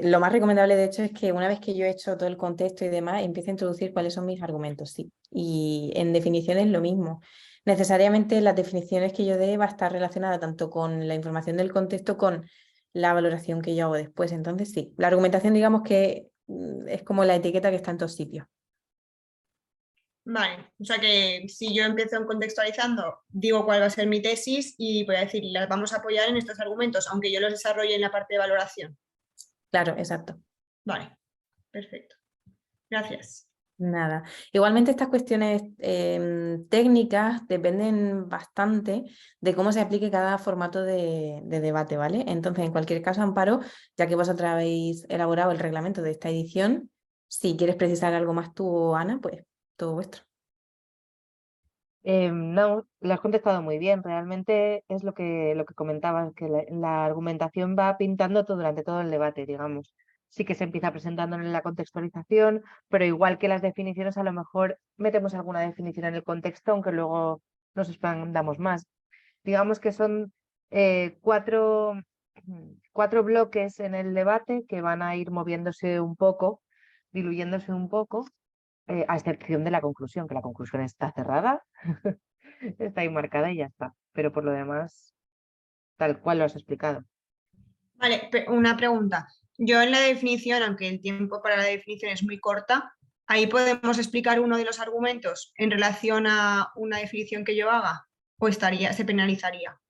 [SPEAKER 2] lo más recomendable de hecho es que una vez que yo he hecho todo el contexto y demás, empiece a introducir cuáles son mis argumentos, sí. Y en definiciones lo mismo. Necesariamente las definiciones que yo dé va a estar relacionada tanto con la información del contexto con la valoración que yo hago después. Entonces, sí, la argumentación digamos que es como la etiqueta que está en todos sitios.
[SPEAKER 5] Vale, o sea que si yo empiezo contextualizando, digo cuál va a ser mi tesis y voy a decir, las vamos a apoyar en estos argumentos, aunque yo los desarrolle en la parte de valoración.
[SPEAKER 2] Claro, exacto.
[SPEAKER 5] Vale, perfecto. Gracias.
[SPEAKER 2] Nada. Igualmente estas cuestiones técnicas dependen bastante de cómo se aplique cada formato de debate, ¿vale? Entonces, en cualquier caso, Amparo, ya que vosotras habéis elaborado el reglamento de esta edición, si quieres precisar algo más tú o Ana, pues todo vuestro.
[SPEAKER 1] No, lo has contestado muy bien. Realmente es lo que comentabas, que la argumentación va pintando durante todo el debate, digamos. Sí que se empieza presentando en la contextualización, pero igual que las definiciones, a lo mejor metemos alguna definición en el contexto, aunque luego nos expandamos más. Digamos que son cuatro bloques en el debate que van a ir moviéndose un poco, diluyéndose un poco, a excepción de la conclusión, que la conclusión está cerrada, está ahí marcada y ya está. Pero por lo demás, tal cual lo has explicado.
[SPEAKER 5] Vale, una pregunta. Yo en la definición, aunque el tiempo para la definición es muy corta, ahí podemos explicar uno de los argumentos en relación a una definición que yo haga o se penalizaría.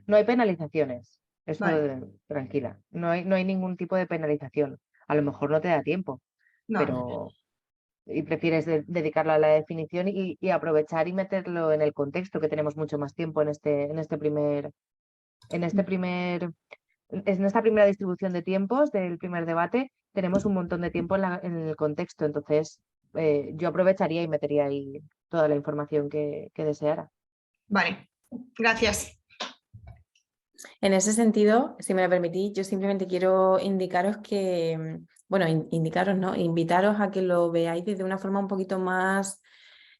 [SPEAKER 1] No hay penalizaciones, eso
[SPEAKER 5] Vale,
[SPEAKER 1] tranquila. No hay ningún tipo de penalización. A lo mejor no te da tiempo,
[SPEAKER 5] no.
[SPEAKER 1] pero y prefieres dedicarlo a la definición y aprovechar y meterlo en el contexto, que tenemos mucho más tiempo en esta primera distribución de tiempos del primer debate, tenemos un montón de tiempo en el contexto. Entonces, yo aprovecharía y metería ahí toda la información que deseara.
[SPEAKER 5] Vale, gracias.
[SPEAKER 2] En ese sentido, si me lo permitís, yo simplemente quiero indicaros que, bueno, indicaros, ¿no? Invitaros a que lo veáis desde una forma un poquito más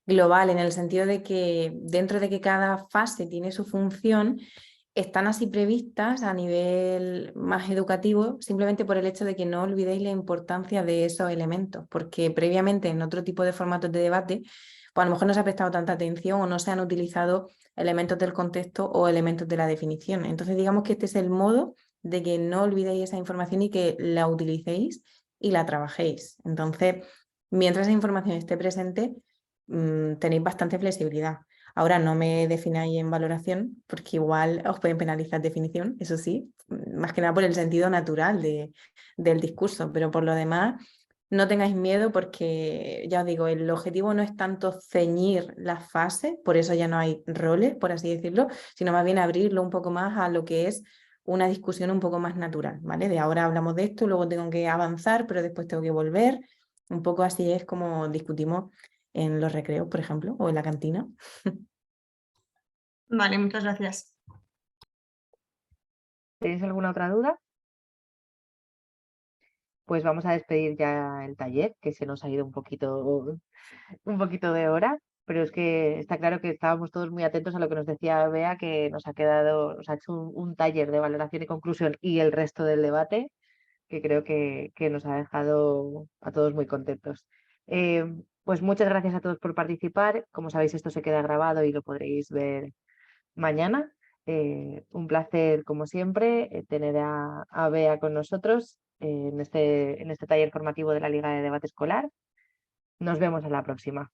[SPEAKER 2] global, en el sentido de que dentro de que cada fase tiene su función, están así previstas a nivel más educativo, simplemente por el hecho de que no olvidéis la importancia de esos elementos, porque previamente en otro tipo de formatos de debate, pues a lo mejor no se ha prestado tanta atención o no se han utilizado elementos del contexto o elementos de la definición. Entonces, digamos que este es el modo de que no olvidéis esa información y que la utilicéis y la trabajéis. Entonces, mientras esa información esté presente, tenéis bastante flexibilidad. Ahora no me defináis en valoración porque igual os pueden penalizar definición, eso sí, más que nada por el sentido natural del discurso, pero por lo demás no tengáis miedo porque ya os digo, el objetivo no es tanto ceñir las fases, por eso ya no hay roles, por así decirlo, sino más bien abrirlo un poco más a lo que es una discusión un poco más natural, ¿vale? De ahora hablamos de esto, luego tengo que avanzar, pero después tengo que volver. Un poco así es como discutimos en los recreos, por ejemplo, o en la cantina.
[SPEAKER 5] Vale, muchas gracias.
[SPEAKER 1] ¿Tenéis alguna otra duda? Pues vamos a despedir ya el taller, que se nos ha ido un poquito de hora, pero es que está claro que estábamos todos muy atentos a lo que nos decía Bea, que nos ha hecho un taller de valoración y conclusión y el resto del debate, que creo que nos ha dejado a todos muy contentos. Pues muchas gracias a todos por participar. Como sabéis, esto se queda grabado y lo podréis ver mañana. Un placer, como siempre, tener a Bea con nosotros en este taller formativo de la Liga de Debate Escolar. Nos vemos a la próxima.